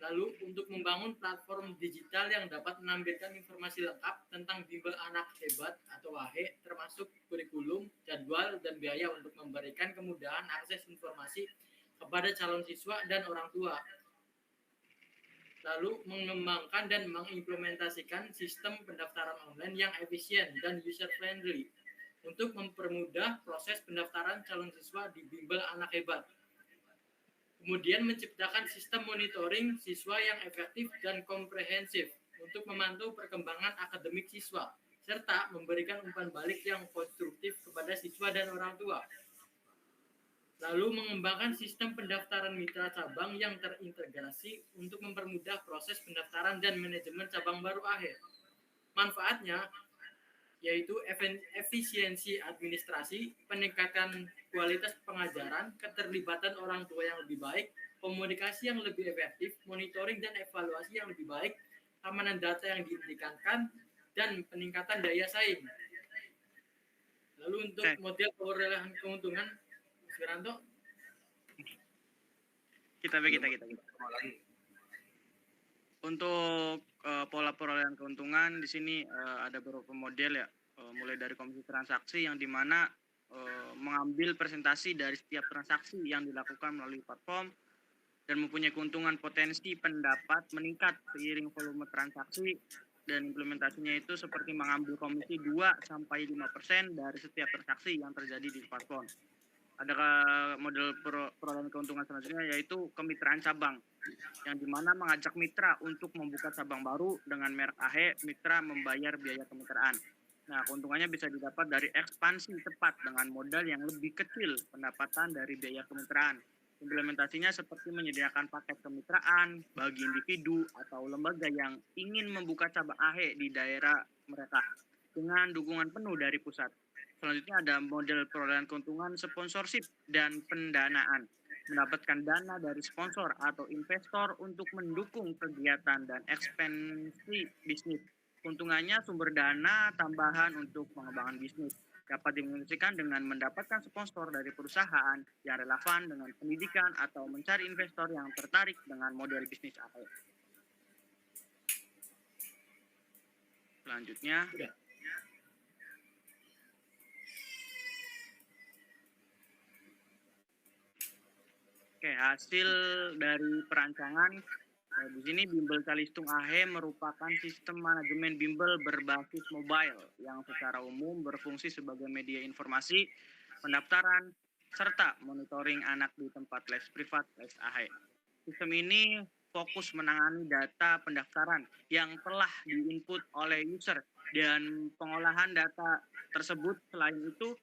Lalu untuk membangun platform digital yang dapat menampilkan informasi lengkap tentang bimbel anak hebat atau AHE, termasuk kurikulum, jadwal, dan biaya untuk memberikan kemudahan akses informasi kepada calon siswa dan orang tua. Lalu mengembangkan dan mengimplementasikan sistem pendaftaran online yang efisien dan user-friendly untuk mempermudah proses pendaftaran calon siswa di bimbel anak hebat. Kemudian menciptakan sistem monitoring siswa yang efektif dan komprehensif untuk memantau perkembangan akademik siswa, serta memberikan umpan balik yang konstruktif kepada siswa dan orang tua. Lalu mengembangkan sistem pendaftaran mitra cabang yang terintegrasi untuk mempermudah proses pendaftaran dan manajemen cabang baru AHE. Manfaatnya yaitu efisiensi administrasi, peningkatan kualitas pengajaran, keterlibatan orang tua yang lebih baik, komunikasi yang lebih efektif, monitoring dan evaluasi yang lebih baik, keamanan data yang ditingkatkan, dan peningkatan daya saing. Lalu untuk model perolehan keuntungan, Mas Wiranto? Kita. Untuk pola perolehan keuntungan di sini ada beberapa model ya, mulai dari komisi transaksi yang dimana mengambil presentasi dari setiap transaksi yang dilakukan melalui platform dan mempunyai keuntungan potensi pendapat meningkat seiring volume transaksi dan implementasinya itu seperti mengambil komisi 2-5% dari setiap transaksi yang terjadi di platform. Ada model perolehan keuntungan selanjutnya yaitu kemitraan cabang, yang dimana mengajak mitra untuk membuka cabang baru dengan merek AHE, mitra membayar biaya kemitraan. Nah, keuntungannya bisa didapat dari ekspansi cepat dengan modal yang lebih kecil pendapatan dari biaya kemitraan. Implementasinya seperti menyediakan paket kemitraan bagi individu atau lembaga yang ingin membuka cabang AHE di daerah mereka dengan dukungan penuh dari pusat. Selanjutnya ada model perolehan keuntungan sponsorship dan pendanaan. Mendapatkan dana dari sponsor atau investor untuk mendukung kegiatan dan ekspansi bisnis. Keuntungannya sumber dana tambahan untuk pengembangan bisnis. Dapat dimulasikan dengan mendapatkan sponsor dari perusahaan yang relevan dengan pendidikan atau mencari investor yang tertarik dengan model bisnis AHE. Selanjutnya, hasil dari perancangan di sini Bimbel Calistung AHE merupakan sistem manajemen bimbel berbasis mobile yang secara umum berfungsi sebagai media informasi, pendaftaran, serta monitoring anak di tempat les privat les AHE. Sistem ini fokus menangani data pendaftaran yang telah diinput oleh user dan pengolahan data tersebut. Selain itu,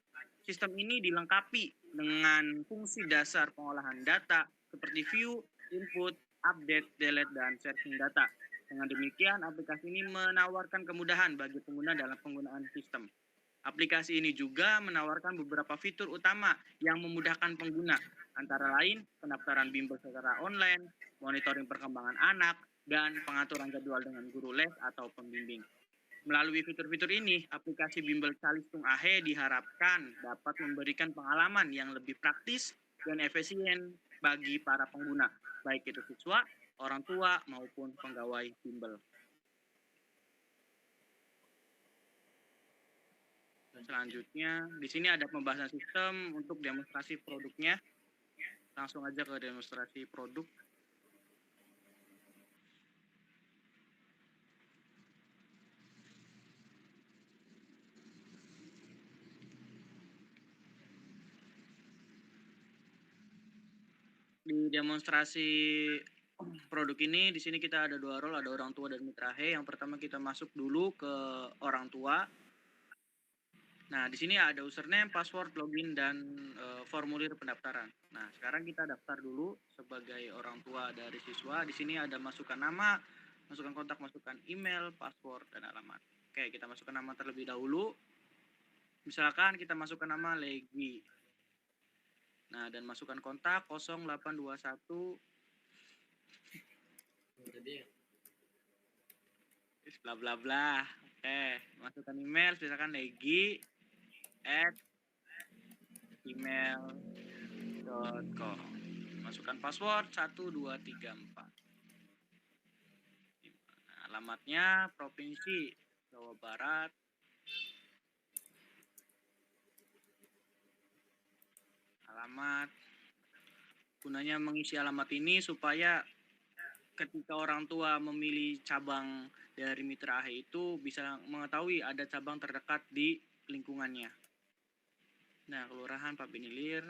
sistem ini dilengkapi dengan fungsi dasar pengolahan data seperti view, input, update, delete, dan searching data. Dengan demikian, aplikasi ini menawarkan kemudahan bagi pengguna dalam penggunaan sistem. Aplikasi ini juga menawarkan beberapa fitur utama yang memudahkan pengguna, antara lain pendaftaran bimbel secara online, monitoring perkembangan anak, dan pengaturan jadwal dengan guru les atau pembimbing. Melalui fitur-fitur ini, aplikasi Bimbel Calistung AHE diharapkan dapat memberikan pengalaman yang lebih praktis dan efisien bagi para pengguna, baik itu siswa, orang tua, maupun pegawai bimbel. Selanjutnya, di sini ada pembahasan sistem untuk demonstrasi produknya. Langsung aja ke demonstrasi produk. Di demonstrasi produk ini, di sini kita ada dua role, ada orang tua dan mitra AHE. Yang pertama kita masuk dulu ke orang tua. Nah, di sini ada username, password, login, dan formulir pendaftaran. Nah, sekarang kita daftar dulu sebagai orang tua dari siswa. Di sini ada masukkan nama, masukkan kontak, masukkan email, password, dan alamat. Oke, kita masukkan nama terlebih dahulu. Misalkan kita masukkan nama Legi. Nah, dan masukkan kontak 0821 bla bla bla. Oke, masukkan email misalkan legi@gmail.com. Masukkan password 1234. Nah, alamatnya Provinsi Jawa Barat. Alamat. Gunanya mengisi alamat ini supaya ketika orang tua memilih cabang dari mitra AHE itu bisa mengetahui ada cabang terdekat di lingkungannya. Nah, kelurahan Pak Binilir.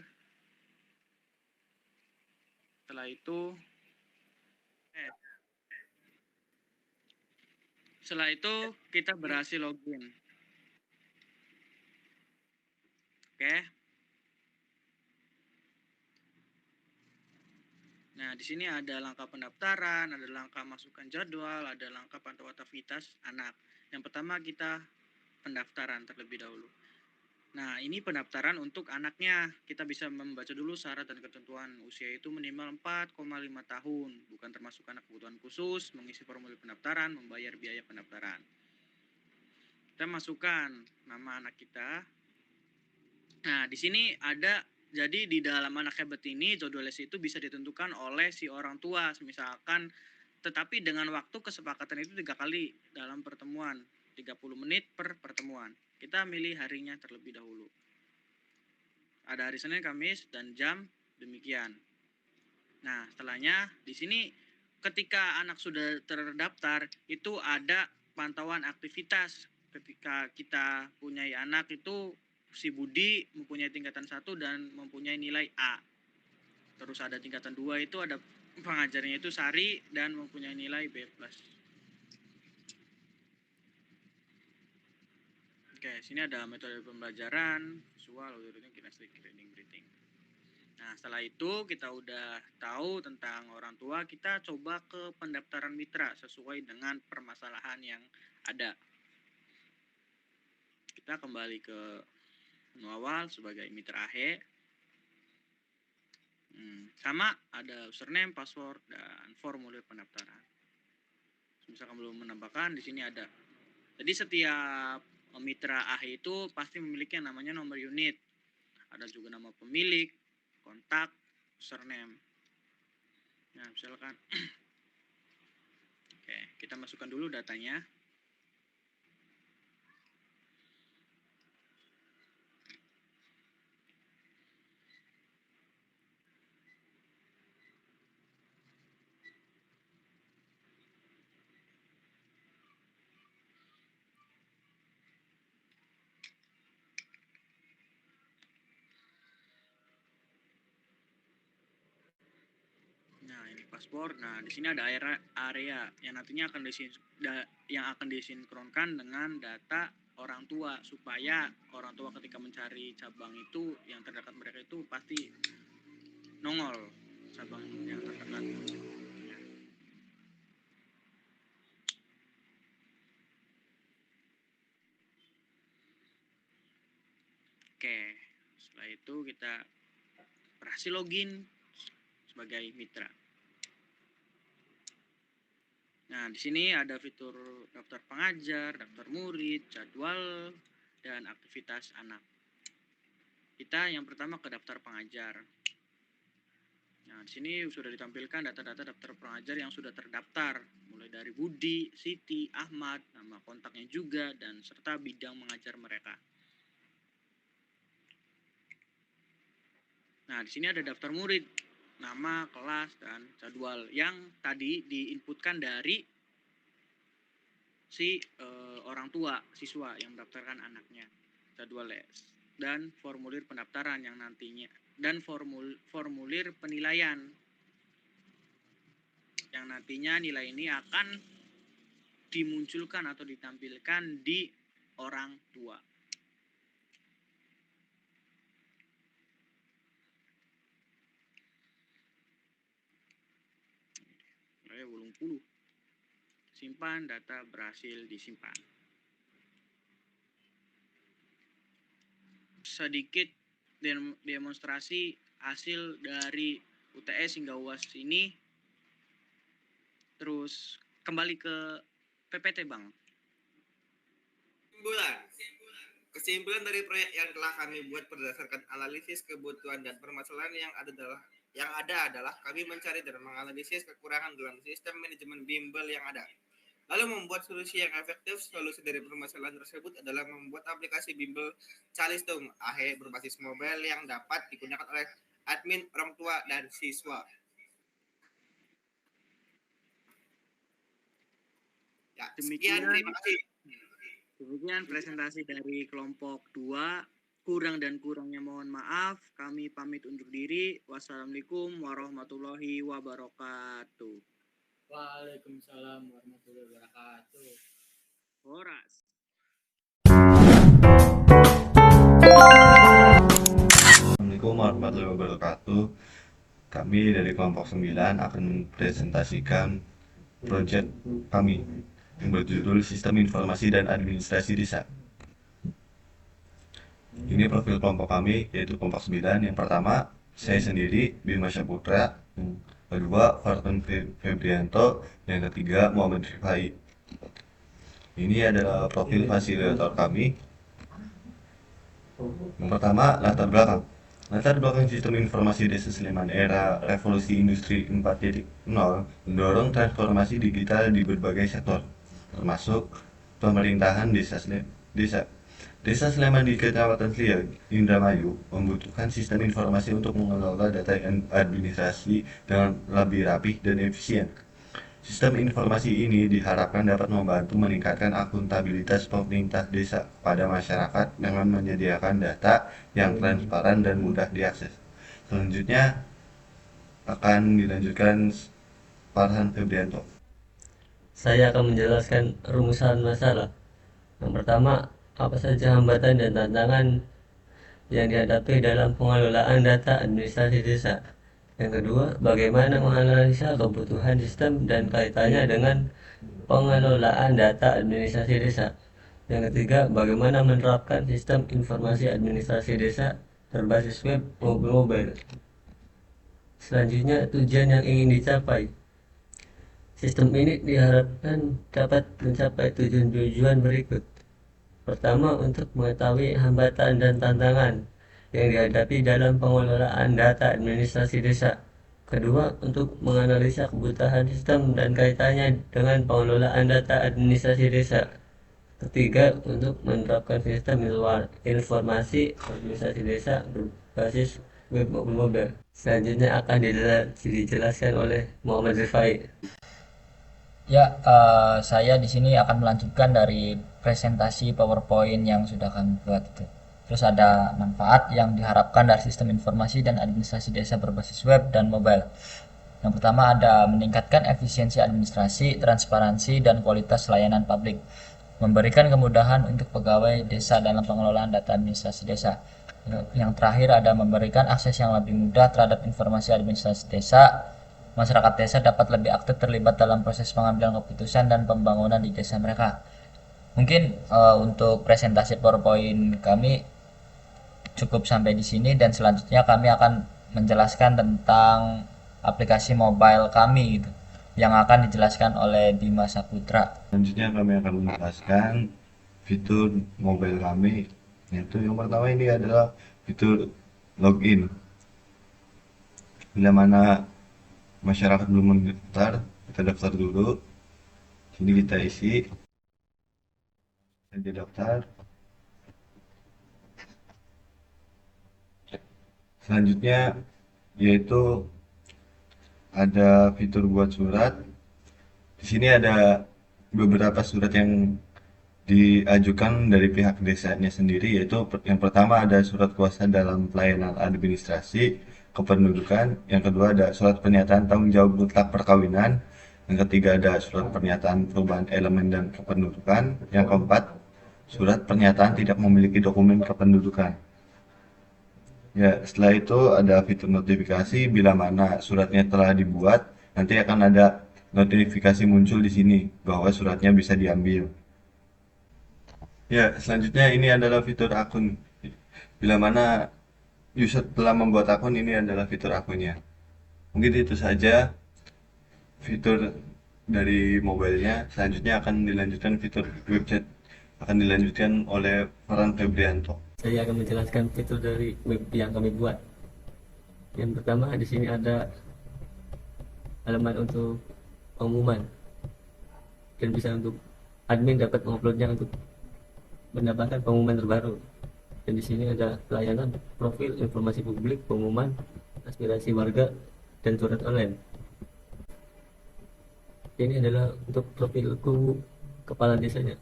Setelah itu kita berhasil login. Oke. Nah, di sini ada langkah pendaftaran, ada langkah masukkan jadwal, ada langkah pantauan aktivitas anak. Yang pertama kita pendaftaran terlebih dahulu. Nah, ini pendaftaran untuk anaknya. Kita bisa membaca dulu syarat dan ketentuan. Usia itu minimal 4,5 tahun, bukan termasuk anak kebutuhan khusus, mengisi formulir pendaftaran, membayar biaya pendaftaran. Kita masukkan nama anak kita. Nah, di sini ada, jadi di dalam anak hebat ini jadwal les itu bisa ditentukan oleh si orang tua, misalkan, tetapi dengan waktu kesepakatan itu 3 kali dalam pertemuan, 30 menit per pertemuan. Kita milih harinya terlebih dahulu. Ada hari Senin, Kamis, dan jam demikian. Nah, setelahnya di sini ketika anak sudah terdaftar, itu ada pantauan aktivitas. Ketika kita punya anak itu, si Budi mempunyai tingkatan 1 dan mempunyai nilai A. Terus ada tingkatan 2 itu ada pengajarnya itu Sari dan mempunyai nilai B+. Oke, sini ada metode pembelajaran, visual, auditing, kinesthetik, reading, breathing. Nah, setelah itu kita udah tahu tentang orang tua, kita coba ke pendaftaran mitra sesuai dengan permasalahan yang ada. Kita kembali ke menu awal sebagai mitra AHE. Sama ada username, password, dan formulir pendaftaran. Misalkan belum menambahkan, di sini ada. Jadi setiap mitra AHE itu pasti memiliki yang namanya nomor unit. Ada juga nama pemilik, kontak, username. Nah, misalkan oke, kita masukkan dulu datanya. Nah, ini paspor. Nah, di sini ada area yang nantinya akan disinkronkan dengan data orang tua, supaya orang tua ketika mencari cabang itu yang terdekat mereka itu pasti nongol cabang yang terdekat. Oke, setelah itu kita berhasil login sebagai mitra. Nah, di sini ada fitur daftar pengajar, daftar murid, jadwal, dan aktivitas anak. Kita yang pertama ke daftar pengajar. Nah, di sini sudah ditampilkan data-data daftar pengajar yang sudah terdaftar, mulai dari Budi, Siti, Ahmad, nama kontaknya juga, dan serta bidang mengajar mereka. Nah, di sini ada daftar murid, nama, kelas, dan jadwal yang tadi diinputkan dari si orang tua siswa yang mendaftarkan anaknya, jadwal les, dan formulir pendaftaran yang nantinya, dan formulir penilaian yang nantinya nilai ini akan dimunculkan atau ditampilkan di orang tua. Ulung puluh. Simpan, data berhasil disimpan. Sedikit demonstrasi hasil dari UTS hingga UAS ini. Terus kembali ke PPT, Bang. Kesimpulan dari proyek yang telah kami buat berdasarkan analisis kebutuhan dan permasalahan yang ada adalah kami mencari dan menganalisis kekurangan dalam sistem manajemen bimbel yang ada. Lalu membuat solusi yang efektif. Solusi dari permasalahan tersebut adalah membuat aplikasi bimbel Calistung AHE berbasis mobile yang dapat digunakan oleh admin, orang tua, dan siswa. Ya, sekian, terima kasih. Demikian presentasi dari kelompok 2. Kurang dan kurangnya mohon maaf. Kami pamit undur diri. Wassalamualaikum warahmatullahi wabarakatuh. Waalaikumsalam warahmatullahi wabarakatuh. Horas. Assalamualaikum warahmatullahi wabarakatuh. Kami dari kelompok 9 akan mempresentasikan proyek kami yang berjudul Sistem Informasi dan Administrasi Desa. Ini profil kelompok kami, yaitu kelompok 9. Yang pertama, saya sendiri, Bima Syaputra. Yang kedua, Farton Febrianto. Yang ketiga, Muhammad Rifai. Ini adalah profil fasilitator kami. Yang pertama, latar belakang. Latar belakang sistem informasi desa Sleman era revolusi industri 4.0 mendorong transformasi digital di berbagai sektor, termasuk pemerintahan desa. Desa Sleman di Kecamatan Sliak, Indramayu, membutuhkan sistem informasi untuk mengelola data administrasi dengan lebih rapih dan efisien. Sistem informasi ini diharapkan dapat membantu meningkatkan akuntabilitas pemerintah desa kepada masyarakat dengan menyediakan data yang transparan dan mudah diakses. Selanjutnya akan dilanjutkan Farhan Febrianto. Saya akan menjelaskan rumusan masalah. Yang pertama, apa saja hambatan dan tantangan yang dihadapi dalam pengelolaan data administrasi desa. Yang kedua, bagaimana menganalisa kebutuhan sistem dan kaitannya dengan pengelolaan data administrasi desa. Yang ketiga, bagaimana menerapkan sistem informasi administrasi desa berbasis web maupun mobile. Selanjutnya, tujuan yang ingin dicapai. Sistem ini diharapkan dapat mencapai tujuan-tujuan berikut. Pertama, untuk mengetahui hambatan dan tantangan yang dihadapi dalam pengelolaan data administrasi desa. Kedua, untuk menganalisa kebutuhan sistem dan kaitannya dengan pengelolaan data administrasi desa. Ketiga, untuk menerapkan sistem informasi administrasi desa berbasis web maupun mobile. Selanjutnya akan dijelaskan oleh Muhammad Rifai. Ya, saya di sini akan melanjutkan dari presentasi PowerPoint yang sudah kami buat itu. Terus ada manfaat yang diharapkan dari sistem informasi dan administrasi desa berbasis web dan mobile. Yang pertama ada meningkatkan efisiensi administrasi, transparansi, dan kualitas layanan publik. Memberikan kemudahan untuk pegawai desa dalam pengelolaan data administrasi desa. Yang terakhir ada memberikan akses yang lebih mudah terhadap informasi administrasi desa. Masyarakat desa dapat lebih aktif terlibat dalam proses pengambilan keputusan dan pembangunan di desa mereka. Mungkin untuk presentasi PowerPoint kami cukup sampai di sini, dan selanjutnya kami akan menjelaskan tentang aplikasi mobile kami gitu, yang akan dijelaskan oleh Dimas Saputra. Selanjutnya kami akan menjelaskan fitur mobile kami, yaitu yang pertama ini adalah fitur login. Bila mana masyarakat belum mendaftar, kita daftar dulu. Sini kita isi, saya daftar. Selanjutnya yaitu ada fitur buat surat. Di sini ada beberapa surat yang diajukan dari pihak desanya sendiri, yaitu yang pertama ada surat kuasa dalam pelayanan administrasi kependudukan, yang kedua ada surat pernyataan tanggung jawab mutlak perkawinan, yang ketiga ada surat pernyataan perubahan elemen dan kependudukan, yang keempat surat pernyataan tidak memiliki dokumen kependudukan. Ya, setelah itu ada fitur notifikasi. Bila mana suratnya telah dibuat, nanti akan ada notifikasi muncul di sini bahwa suratnya bisa diambil. Ya, selanjutnya ini adalah fitur akun. Bila mana user telah membuat akun, ini adalah fitur akunnya. Mungkin itu saja fitur dari mobilenya. Selanjutnya akan dilanjutkan fitur website, akan dilanjutkan oleh Farhan Febrianto. Saya akan menjelaskan fitur dari web yang kami buat. Yang pertama, di sini ada halaman untuk pengumuman, dan bisa untuk admin dapat menguploadnya untuk mendapatkan pengumuman terbaru. Dan di sini ada layanan profil, informasi publik, pengumuman, aspirasi warga, dan surat online. Ini adalah untuk profilku kepala desanya.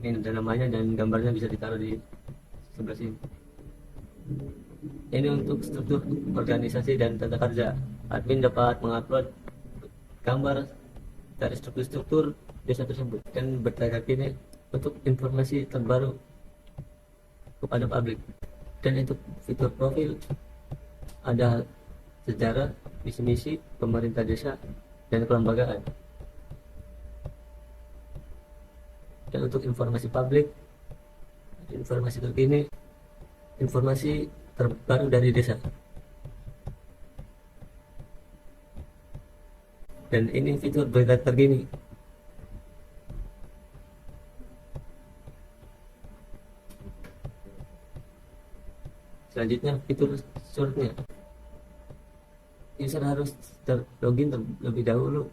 Ini ada namanya dan gambarnya bisa ditaruh di sebelah sini. Ini untuk struktur organisasi dan tata kerja. Admin dapat mengupload gambar dari struktur-struktur desa tersebut dan bertagak ini untuk informasi terbaru kepada publik. Dan untuk fitur profil ada sejarah, visi misi, pemerintah desa, dan kelembagaan. Dan untuk informasi publik, informasi terkini, informasi terbaru dari desa. Dan ini fitur berita terkini. Selanjutnya fitur suratnya. User harus login terlebih dahulu.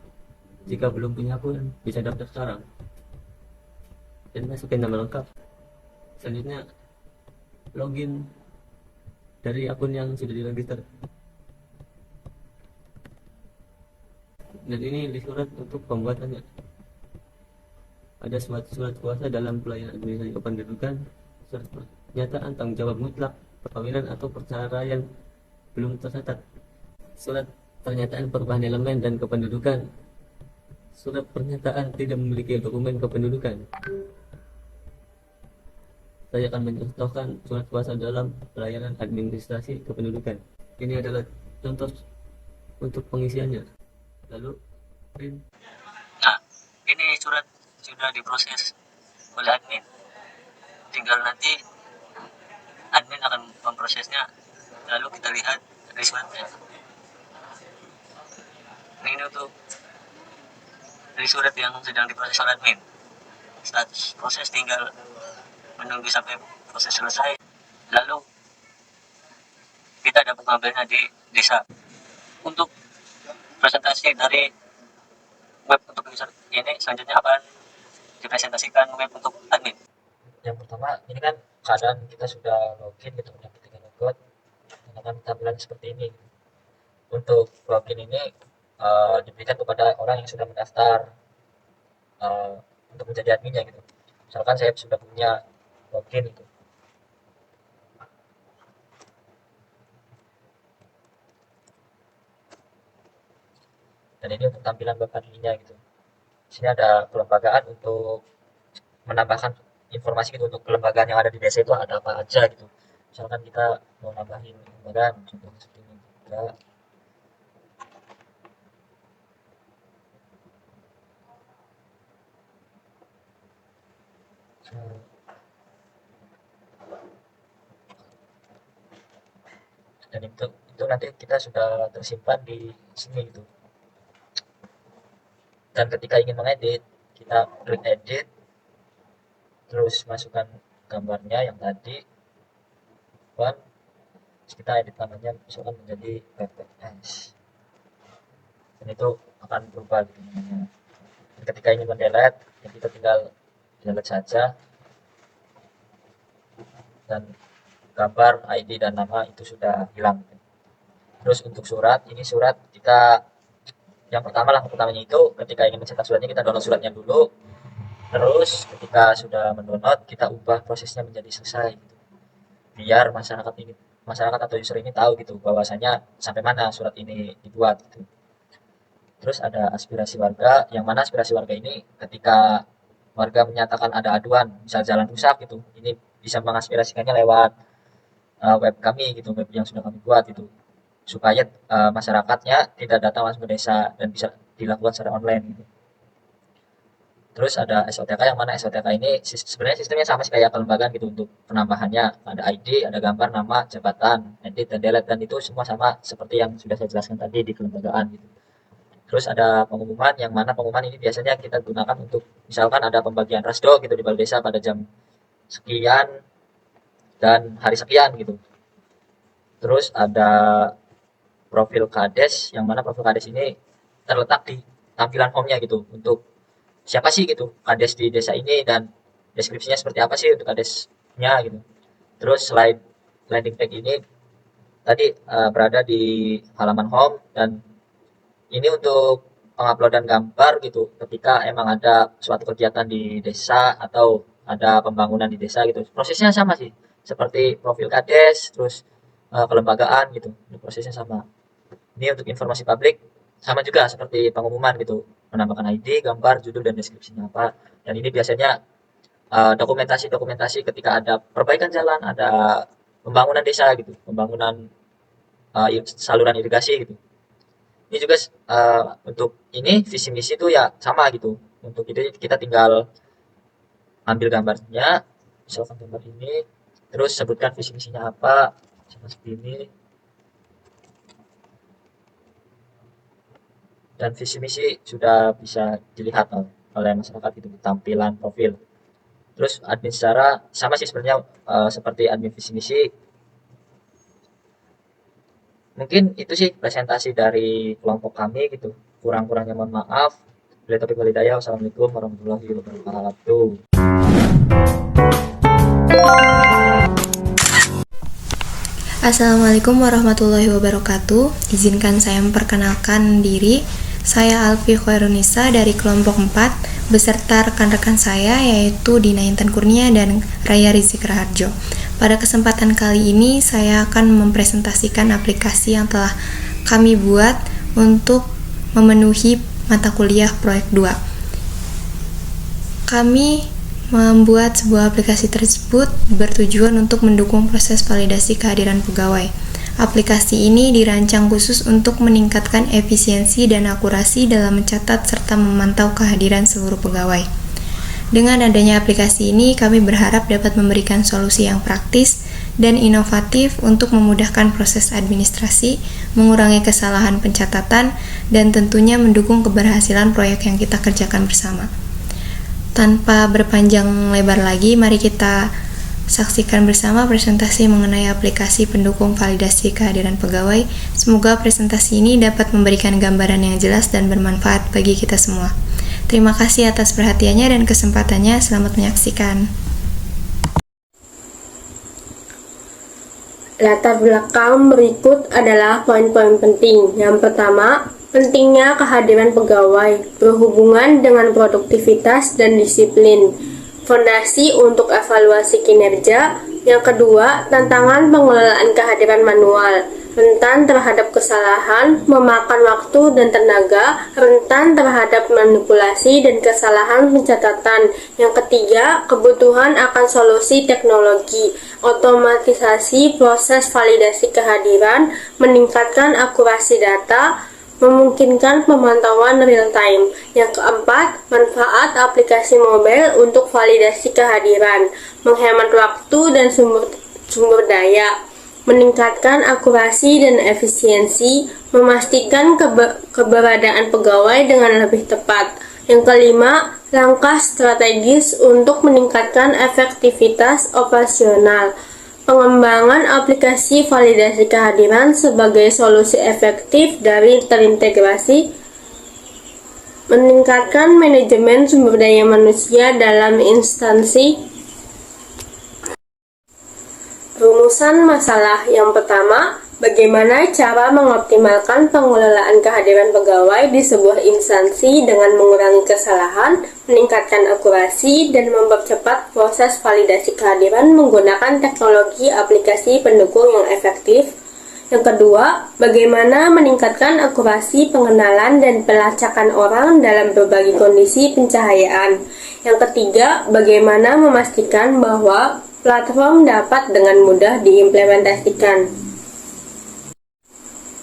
Jika belum punya akun, bisa daftar sekarang dan masukin nama lengkap. Selanjutnya login dari akun yang sudah diregister. dan ini di surat untuk pembuatannya. Ada surat kuasa dalam pelayanan administrasi kependudukan, surat pernyataan tanggung jawab mutlak, perkawinan atau perceraian belum tercatat, surat pernyataan perubahan elemen dan kependudukan, surat pernyataan tidak memiliki dokumen kependudukan. Saya akan mencontohkan surat kuasa dalam pelayanan administrasi kependudukan. Ini adalah contoh untuk pengisiannya. Lalu print. Nah, ini surat sudah diproses oleh admin. Tinggal nanti admin akan memprosesnya. Lalu kita lihat dari suratnya. Nah, ini untuk dari surat yang sedang diproses oleh admin. Status proses tinggal menunggu sampai proses selesai. Lalu kita dapat mengambilnya di desa. Untuk presentasi dari web untuk user ini selanjutnya akan dipresentasikan web untuk admin. Yang pertama, ini kan keadaan kita sudah login gitu, dan ketika logout dengan tampilan seperti ini. Untuk login ini diberikan kepada orang yang sudah mendaftar untuk menjadi adminnya gitu. Misalkan saya sudah punya login gitu. Dan ini untuk tampilan web adminnya gitu. Di sini ada kelembagaan untuk menambahkan informasi gitu, untuk kelembagaan yang ada di desa itu ada apa aja gitu. Misalkan kita mau nambahin kelembagaan contohnya seperti ini juga. Dan itu nanti kita sudah tersimpan di sini gitu. Dan ketika ingin mengedit, kita klik edit, terus masukkan gambarnya yang tadi, terus kita edit namanya misalkan menjadi PPS, dan itu akan berubah gitu namanya. Dan ketika ingin mendelete, ya kita tinggal delete saja, dan gambar, ID dan nama itu sudah hilang. Terus untuk surat, ini surat kita yang pertamanya itu ketika ingin mencetak suratnya kita download suratnya dulu, terus ketika sudah mendownload kita ubah prosesnya menjadi selesai gitu. Biar masyarakat atau user ini tahu gitu bahwasanya sampai mana surat ini dibuat gitu. Terus ada aspirasi warga, yang mana aspirasi warga ini ketika warga menyatakan ada aduan misal jalan rusak gitu, ini bisa mengaspirasikannya lewat web kami gitu, web yang sudah kami buat gitu, supaya masyarakatnya tidak datang langsung ke desa dan bisa dilakukan secara online gitu. Terus ada SOTK, yang mana SOTK ini sebenarnya sistemnya sama sih kayak kelembagaan gitu. Untuk penambahannya ada ID, ada gambar, nama, jabatan, edit dan delete, dan itu semua sama seperti yang sudah saya jelaskan tadi di kelembagaan gitu. Terus ada pengumuman, yang mana pengumuman ini biasanya kita gunakan untuk misalkan ada pembagian rasdo gitu di balai desa pada jam sekian dan hari sekian gitu. Terus ada profil kades, yang mana profil kades ini terletak di tampilan home-nya gitu, untuk siapa sih gitu kades di desa ini dan deskripsinya seperti apa sih untuk kadesnya gitu. Terus slide landing page ini tadi berada di halaman home, dan ini untuk penguploadan gambar gitu ketika emang ada suatu kegiatan di desa atau ada pembangunan di desa gitu. Prosesnya sama sih seperti profil kades, terus kelembagaan gitu, prosesnya sama. Ini untuk informasi publik sama juga seperti pengumuman gitu, menambahkan ID, gambar, judul dan deskripsinya apa. Dan ini biasanya dokumentasi ketika ada perbaikan jalan, ada pembangunan desa gitu, pembangunan saluran irigasi gitu. Ini juga untuk ini visi misi itu ya sama gitu. Untuk itu kita tinggal ambil gambarnya, misalkan gambar ini, terus sebutkan visi misinya apa, seperti ini. Dan visi misi sudah bisa dilihat oleh masyarakat itu di tampilan profil. Terus admin secara sama sih sebenarnya seperti admin visi misi. Mungkin itu sih presentasi dari kelompok kami gitu. Kurang-kurangnya mohon maaf. Bila taufiq wal hidayah. Wassalamualaikum warahmatullahi wabarakatuh. Assalamualaikum warahmatullahi wabarakatuh. Izinkan saya memperkenalkan diri. Saya Alfi Khairunisa dari kelompok 4 beserta rekan-rekan saya yaitu Dina Intan Kurnia dan Raya Rizik Raharjo. Pada kesempatan kali ini saya akan mempresentasikan aplikasi yang telah kami buat untuk memenuhi mata kuliah proyek 2. Kami membuat sebuah aplikasi tersebut bertujuan untuk mendukung proses validasi kehadiran pegawai. Aplikasi ini dirancang khusus untuk meningkatkan efisiensi dan akurasi dalam mencatat serta memantau kehadiran seluruh pegawai. Dengan adanya aplikasi ini, kami berharap dapat memberikan solusi yang praktis dan inovatif untuk memudahkan proses administrasi, mengurangi kesalahan pencatatan, dan tentunya mendukung keberhasilan proyek yang kita kerjakan bersama. Tanpa berpanjang lebar lagi, mari kita saksikan bersama presentasi mengenai aplikasi pendukung validasi kehadiran pegawai. Semoga presentasi ini dapat memberikan gambaran yang jelas dan bermanfaat bagi kita semua. Terima kasih atas perhatiannya dan kesempatannya. Selamat menyaksikan. Latar belakang berikut adalah poin-poin penting. Yang pertama, pentingnya kehadiran pegawai berhubungan dengan produktivitas dan disiplin. Fondasi untuk evaluasi kinerja. Yang kedua, tantangan pengelolaan kehadiran manual, rentan terhadap kesalahan, memakan waktu dan tenaga, rentan terhadap manipulasi dan kesalahan pencatatan. Yang ketiga, kebutuhan akan solusi teknologi, otomatisasi proses validasi kehadiran, meningkatkan akurasi data, memungkinkan pemantauan real-time. Yang keempat, manfaat aplikasi mobile untuk validasi kehadiran, menghemat waktu dan sumber daya, meningkatkan akurasi dan efisiensi, memastikan keberadaan pegawai dengan lebih tepat. Yang kelima, langkah strategis untuk meningkatkan efektivitas operasional, pengembangan aplikasi validasi kehadiran sebagai solusi efektif dari terintegrasi, meningkatkan manajemen sumber daya manusia dalam instansi. Rumusan masalah yang pertama, bagaimana cara mengoptimalkan pengelolaan kehadiran pegawai di sebuah instansi dengan mengurangi kesalahan, meningkatkan akurasi, dan mempercepat proses validasi kehadiran menggunakan teknologi aplikasi pendukung yang efektif. Yang kedua, bagaimana meningkatkan akurasi pengenalan dan pelacakan orang dalam berbagai kondisi pencahayaan. Yang ketiga, bagaimana memastikan bahwa platform dapat dengan mudah diimplementasikan.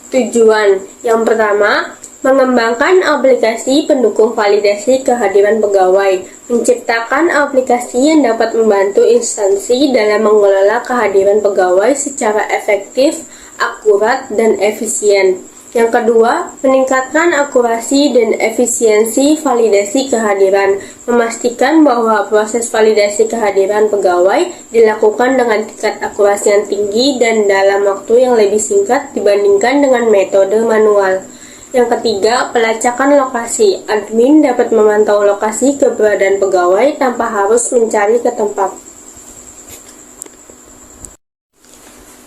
Tujuan yang pertama, mengembangkan aplikasi pendukung validasi kehadiran pegawai, menciptakan aplikasi yang dapat membantu instansi dalam mengelola kehadiran pegawai secara efektif, akurat, dan efisien. Yang kedua, meningkatkan akurasi dan efisiensi validasi kehadiran, memastikan bahwa proses validasi kehadiran pegawai dilakukan dengan tingkat akurasi yang tinggi dan dalam waktu yang lebih singkat dibandingkan dengan metode manual. Yang ketiga, pelacakan lokasi. Admin dapat memantau lokasi keberadaan pegawai tanpa harus mencari ke tempat.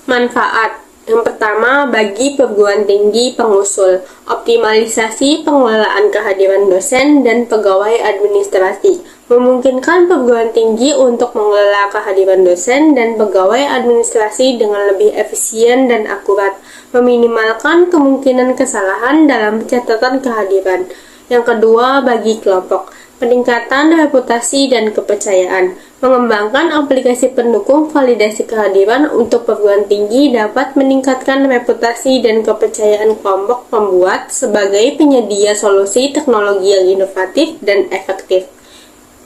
Manfaat. Yang pertama, bagi perguruan tinggi pengusul, optimalisasi pengelolaan kehadiran dosen dan pegawai administrasi, memungkinkan perguruan tinggi untuk mengelola kehadiran dosen dan pegawai administrasi dengan lebih efisien dan akurat, meminimalkan kemungkinan kesalahan dalam pencatatan kehadiran. Yang kedua, bagi kelompok, peningkatan reputasi dan kepercayaan. Mengembangkan aplikasi pendukung validasi kehadiran untuk perguruan tinggi dapat meningkatkan reputasi dan kepercayaan kelompok pembuat sebagai penyedia solusi teknologi yang inovatif dan efektif.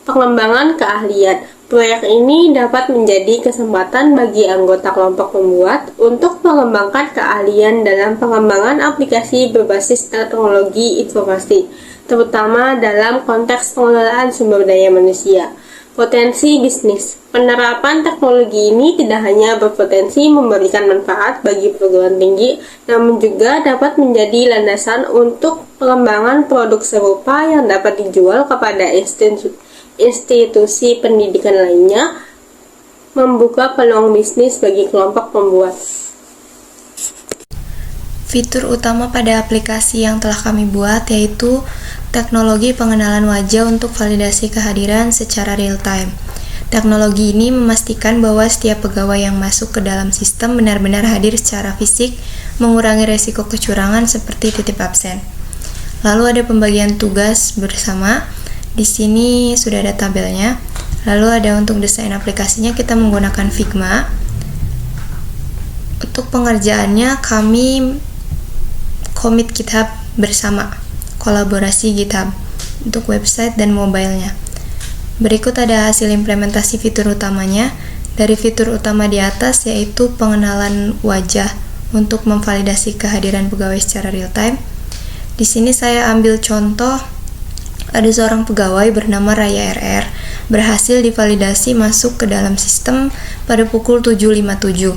Pengembangan keahlian. Proyek ini dapat menjadi kesempatan bagi anggota kelompok pembuat untuk mengembangkan keahlian dalam pengembangan aplikasi berbasis teknologi informasi, terutama dalam konteks pengelolaan sumber daya manusia. Potensi bisnis. Penerapan teknologi ini tidak hanya berpotensi memberikan manfaat bagi perguruan tinggi, namun juga dapat menjadi landasan untuk pengembangan produk serupa yang dapat dijual kepada institusi pendidikan lainnya, membuka peluang bisnis bagi kelompok pembuat. Fitur utama pada aplikasi yang telah kami buat yaitu teknologi pengenalan wajah untuk validasi kehadiran secara real time. Teknologi ini memastikan bahwa setiap pegawai yang masuk ke dalam sistem benar-benar hadir secara fisik, mengurangi resiko kecurangan seperti titip absen. Lalu ada pembagian tugas bersama. Di sini sudah ada tabelnya. Lalu ada untuk desain aplikasinya kita menggunakan Figma. Untuk pengerjaannya kami commit GitHub bersama, kolaborasi GitHub untuk website dan mobilenya. Berikut ada hasil implementasi fitur utamanya. Dari fitur utama di atas yaitu pengenalan wajah untuk memvalidasi kehadiran pegawai secara real time. Di sini saya ambil contoh, ada seorang pegawai bernama Raya RR berhasil divalidasi masuk ke dalam sistem pada pukul 7.57.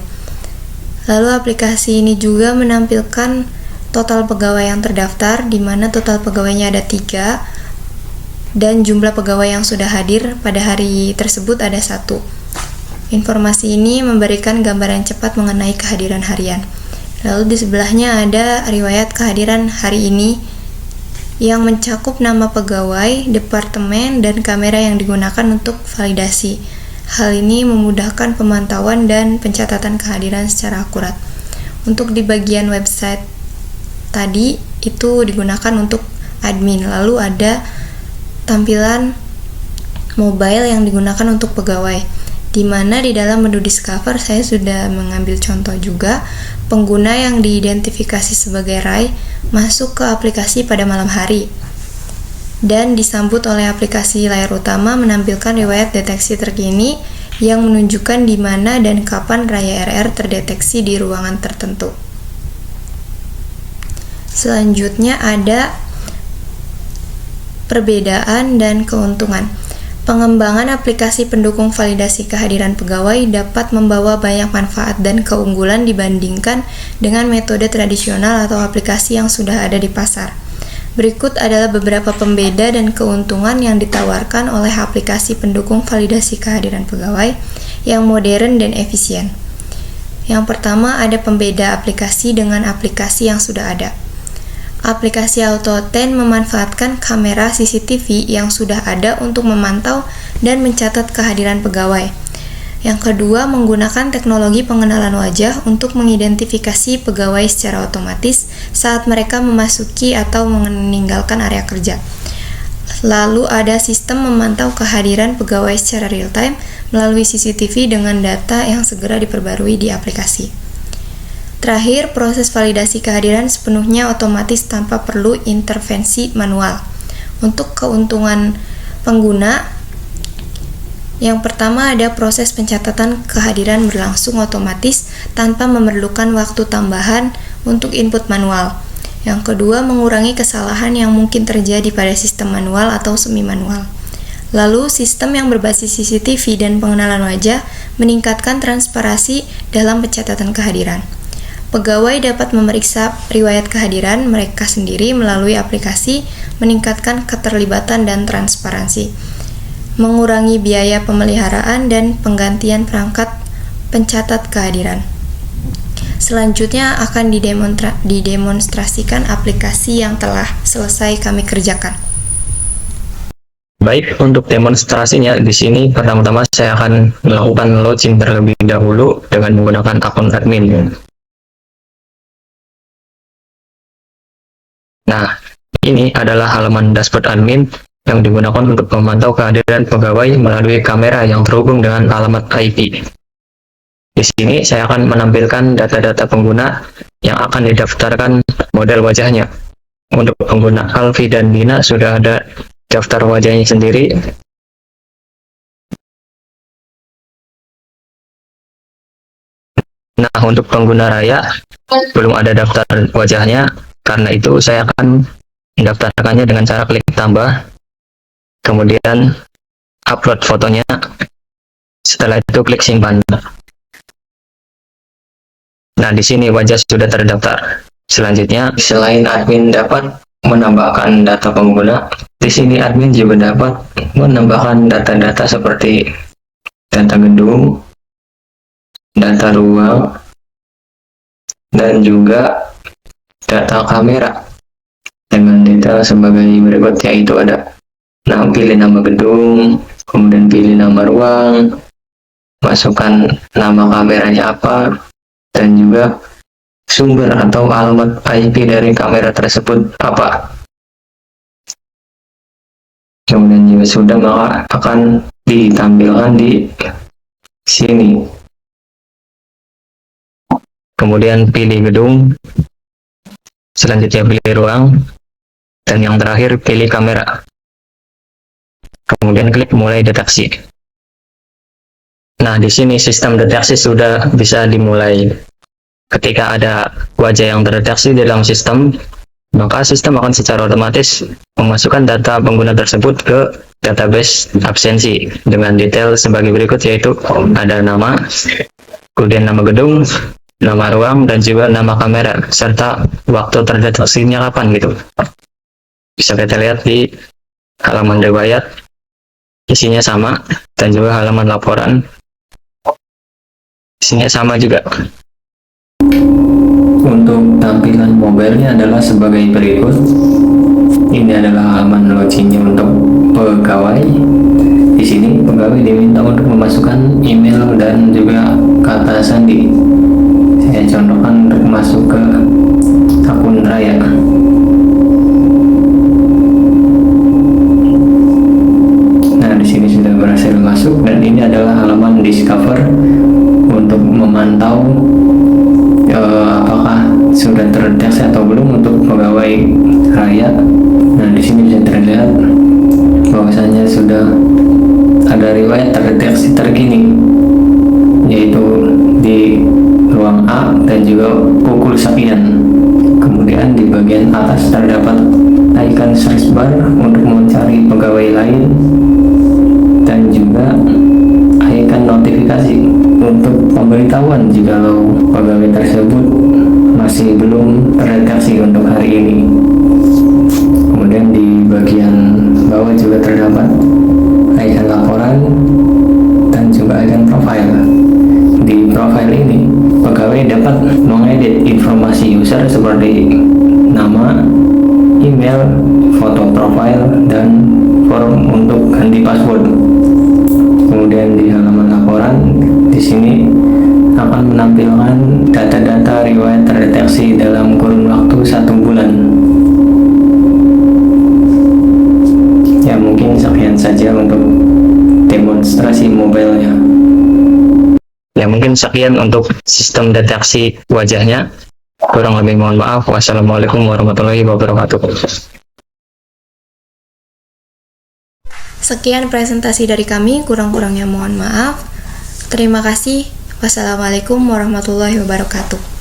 Lalu aplikasi ini juga menampilkan total pegawai yang terdaftar, di mana total pegawainya ada 3 dan jumlah pegawai yang sudah hadir pada hari tersebut ada 1. Informasi ini memberikan gambaran cepat mengenai kehadiran harian. Lalu di sebelahnya ada riwayat kehadiran hari ini yang mencakup nama pegawai, departemen, dan kamera yang digunakan untuk validasi. Hal ini memudahkan pemantauan dan pencatatan kehadiran secara akurat. Untuk di bagian website tadi itu digunakan untuk admin. Lalu ada tampilan mobile yang digunakan untuk pegawai, di mana di dalam menu Discover saya sudah mengambil contoh juga pengguna yang diidentifikasi sebagai Rai masuk ke aplikasi pada malam hari dan disambut oleh aplikasi layar utama menampilkan riwayat deteksi terkini yang menunjukkan di mana dan kapan Raya RR terdeteksi di ruangan tertentu. Selanjutnya ada perbedaan dan keuntungan. Pengembangan aplikasi pendukung validasi kehadiran pegawai dapat membawa banyak manfaat dan keunggulan dibandingkan dengan metode tradisional atau aplikasi yang sudah ada di pasar. Berikut adalah beberapa pembeda dan keuntungan yang ditawarkan oleh aplikasi pendukung validasi kehadiran pegawai yang modern dan efisien. Yang pertama, ada pembeda aplikasi dengan aplikasi yang sudah ada. Aplikasi Auto10 memanfaatkan kamera CCTV yang sudah ada untuk memantau dan mencatat kehadiran pegawai. Yang kedua, menggunakan teknologi pengenalan wajah untuk mengidentifikasi pegawai secara otomatis saat mereka memasuki atau meninggalkan area kerja. Lalu ada sistem memantau kehadiran pegawai secara real time melalui CCTV dengan data yang segera diperbarui di aplikasi. Terakhir, proses validasi kehadiran sepenuhnya otomatis tanpa perlu intervensi manual. Untuk keuntungan pengguna, yang pertama ada proses pencatatan kehadiran berlangsung otomatis tanpa memerlukan waktu tambahan untuk input manual. Yang kedua, mengurangi kesalahan yang mungkin terjadi pada sistem manual atau semi-manual. Lalu, sistem yang berbasis CCTV dan pengenalan wajah meningkatkan transparansi dalam pencatatan kehadiran. Pegawai dapat memeriksa riwayat kehadiran mereka sendiri melalui aplikasi, meningkatkan keterlibatan dan transparansi, mengurangi biaya pemeliharaan dan penggantian perangkat pencatat kehadiran. Selanjutnya akan didemonstrasikan aplikasi yang telah selesai kami kerjakan. Baik, untuk demonstrasinya di sini pertama-tama saya akan melakukan login terlebih dahulu dengan menggunakan akun admin. Nah, ini adalah halaman dashboard admin yang digunakan untuk memantau kehadiran pegawai melalui kamera yang terhubung dengan alamat IP. Di sini saya akan menampilkan data-data pengguna yang akan didaftarkan model wajahnya. Untuk pengguna Alfi dan Dina sudah ada daftar wajahnya sendiri. Nah, untuk pengguna Raya belum ada daftar wajahnya. Karena itu saya akan mendaftarkannya dengan cara klik tambah, kemudian upload fotonya, setelah itu klik simpan. Nah, di sini wajah sudah terdaftar. Selanjutnya, selain admin dapat menambahkan data pengguna, di sini admin juga dapat menambahkan data-data seperti data gedung, data ruang, dan juga data kamera dengan detail sebagai berikut, yaitu ada pilih nama gedung, kemudian pilih nama ruang, masukkan nama kameranya apa, dan juga sumber atau alamat IP dari kamera tersebut apa. Kemudian jika sudah, maka akan ditampilkan di sini. Kemudian pilih gedung, selanjutnya pilih ruang, dan yang terakhir pilih kamera. Kemudian klik mulai deteksi. Nah, di sini sistem deteksi sudah bisa dimulai. Ketika ada wajah yang terdeteksi di dalam sistem, maka sistem akan secara otomatis memasukkan data pengguna tersebut ke database absensi dengan detail sebagai berikut, yaitu ada nama, kemudian nama gedung, nama ruang, dan juga nama kamera, serta waktu terdeteksinya kapan gitu. Bisa kita lihat di halaman riwayat, isinya sama, dan juga halaman laporan, isinya sama juga. Untuk tampilan mobilenya adalah sebagai berikut. Ini adalah halaman login-nya untuk pegawai. Di sini pegawai diminta untuk memasukkan email dan juga kata sandi. Saya contohkan untuk masuk ke akun Raya. Nah, di sini sudah berhasil masuk, dan ini adalah halaman Discover untuk memantau apakah sudah terdeteksi atau belum untuk pegawai Raya. Nah, di sini bisa terlihat bahwasanya sudah ada riwayat terdeteksi terkini, yaitu di ruang A dan juga pukul sekian. Kemudian di bagian atas terdapat icon search bar untuk mencari pegawai lain, dan juga icon notifikasi untuk pemberitahuan jikalau pegawai tersebut masih belum terdeteksi untuk hari ini. Kemudian di bagian bawah juga terdapat icon laporan dan juga icon profile. Di profile ini, pegawai dapat mengedit informasi user seperti nama, email, foto profile, dan form untuk ganti password. Kemudian di halaman laporan, di sini akan menampilkan data-data riwayat terdeteksi dalam kurun waktu 1 bulan. Ya, mungkin sekian saja untuk demonstrasi mobilenya. Ya, mungkin sekian untuk sistem deteksi wajahnya. Kurang lebih mohon maaf. Wassalamualaikum warahmatullahi wabarakatuh. Sekian presentasi dari kami, kurang-kurangnya mohon maaf. Terima kasih. Wassalamualaikum warahmatullahi wabarakatuh.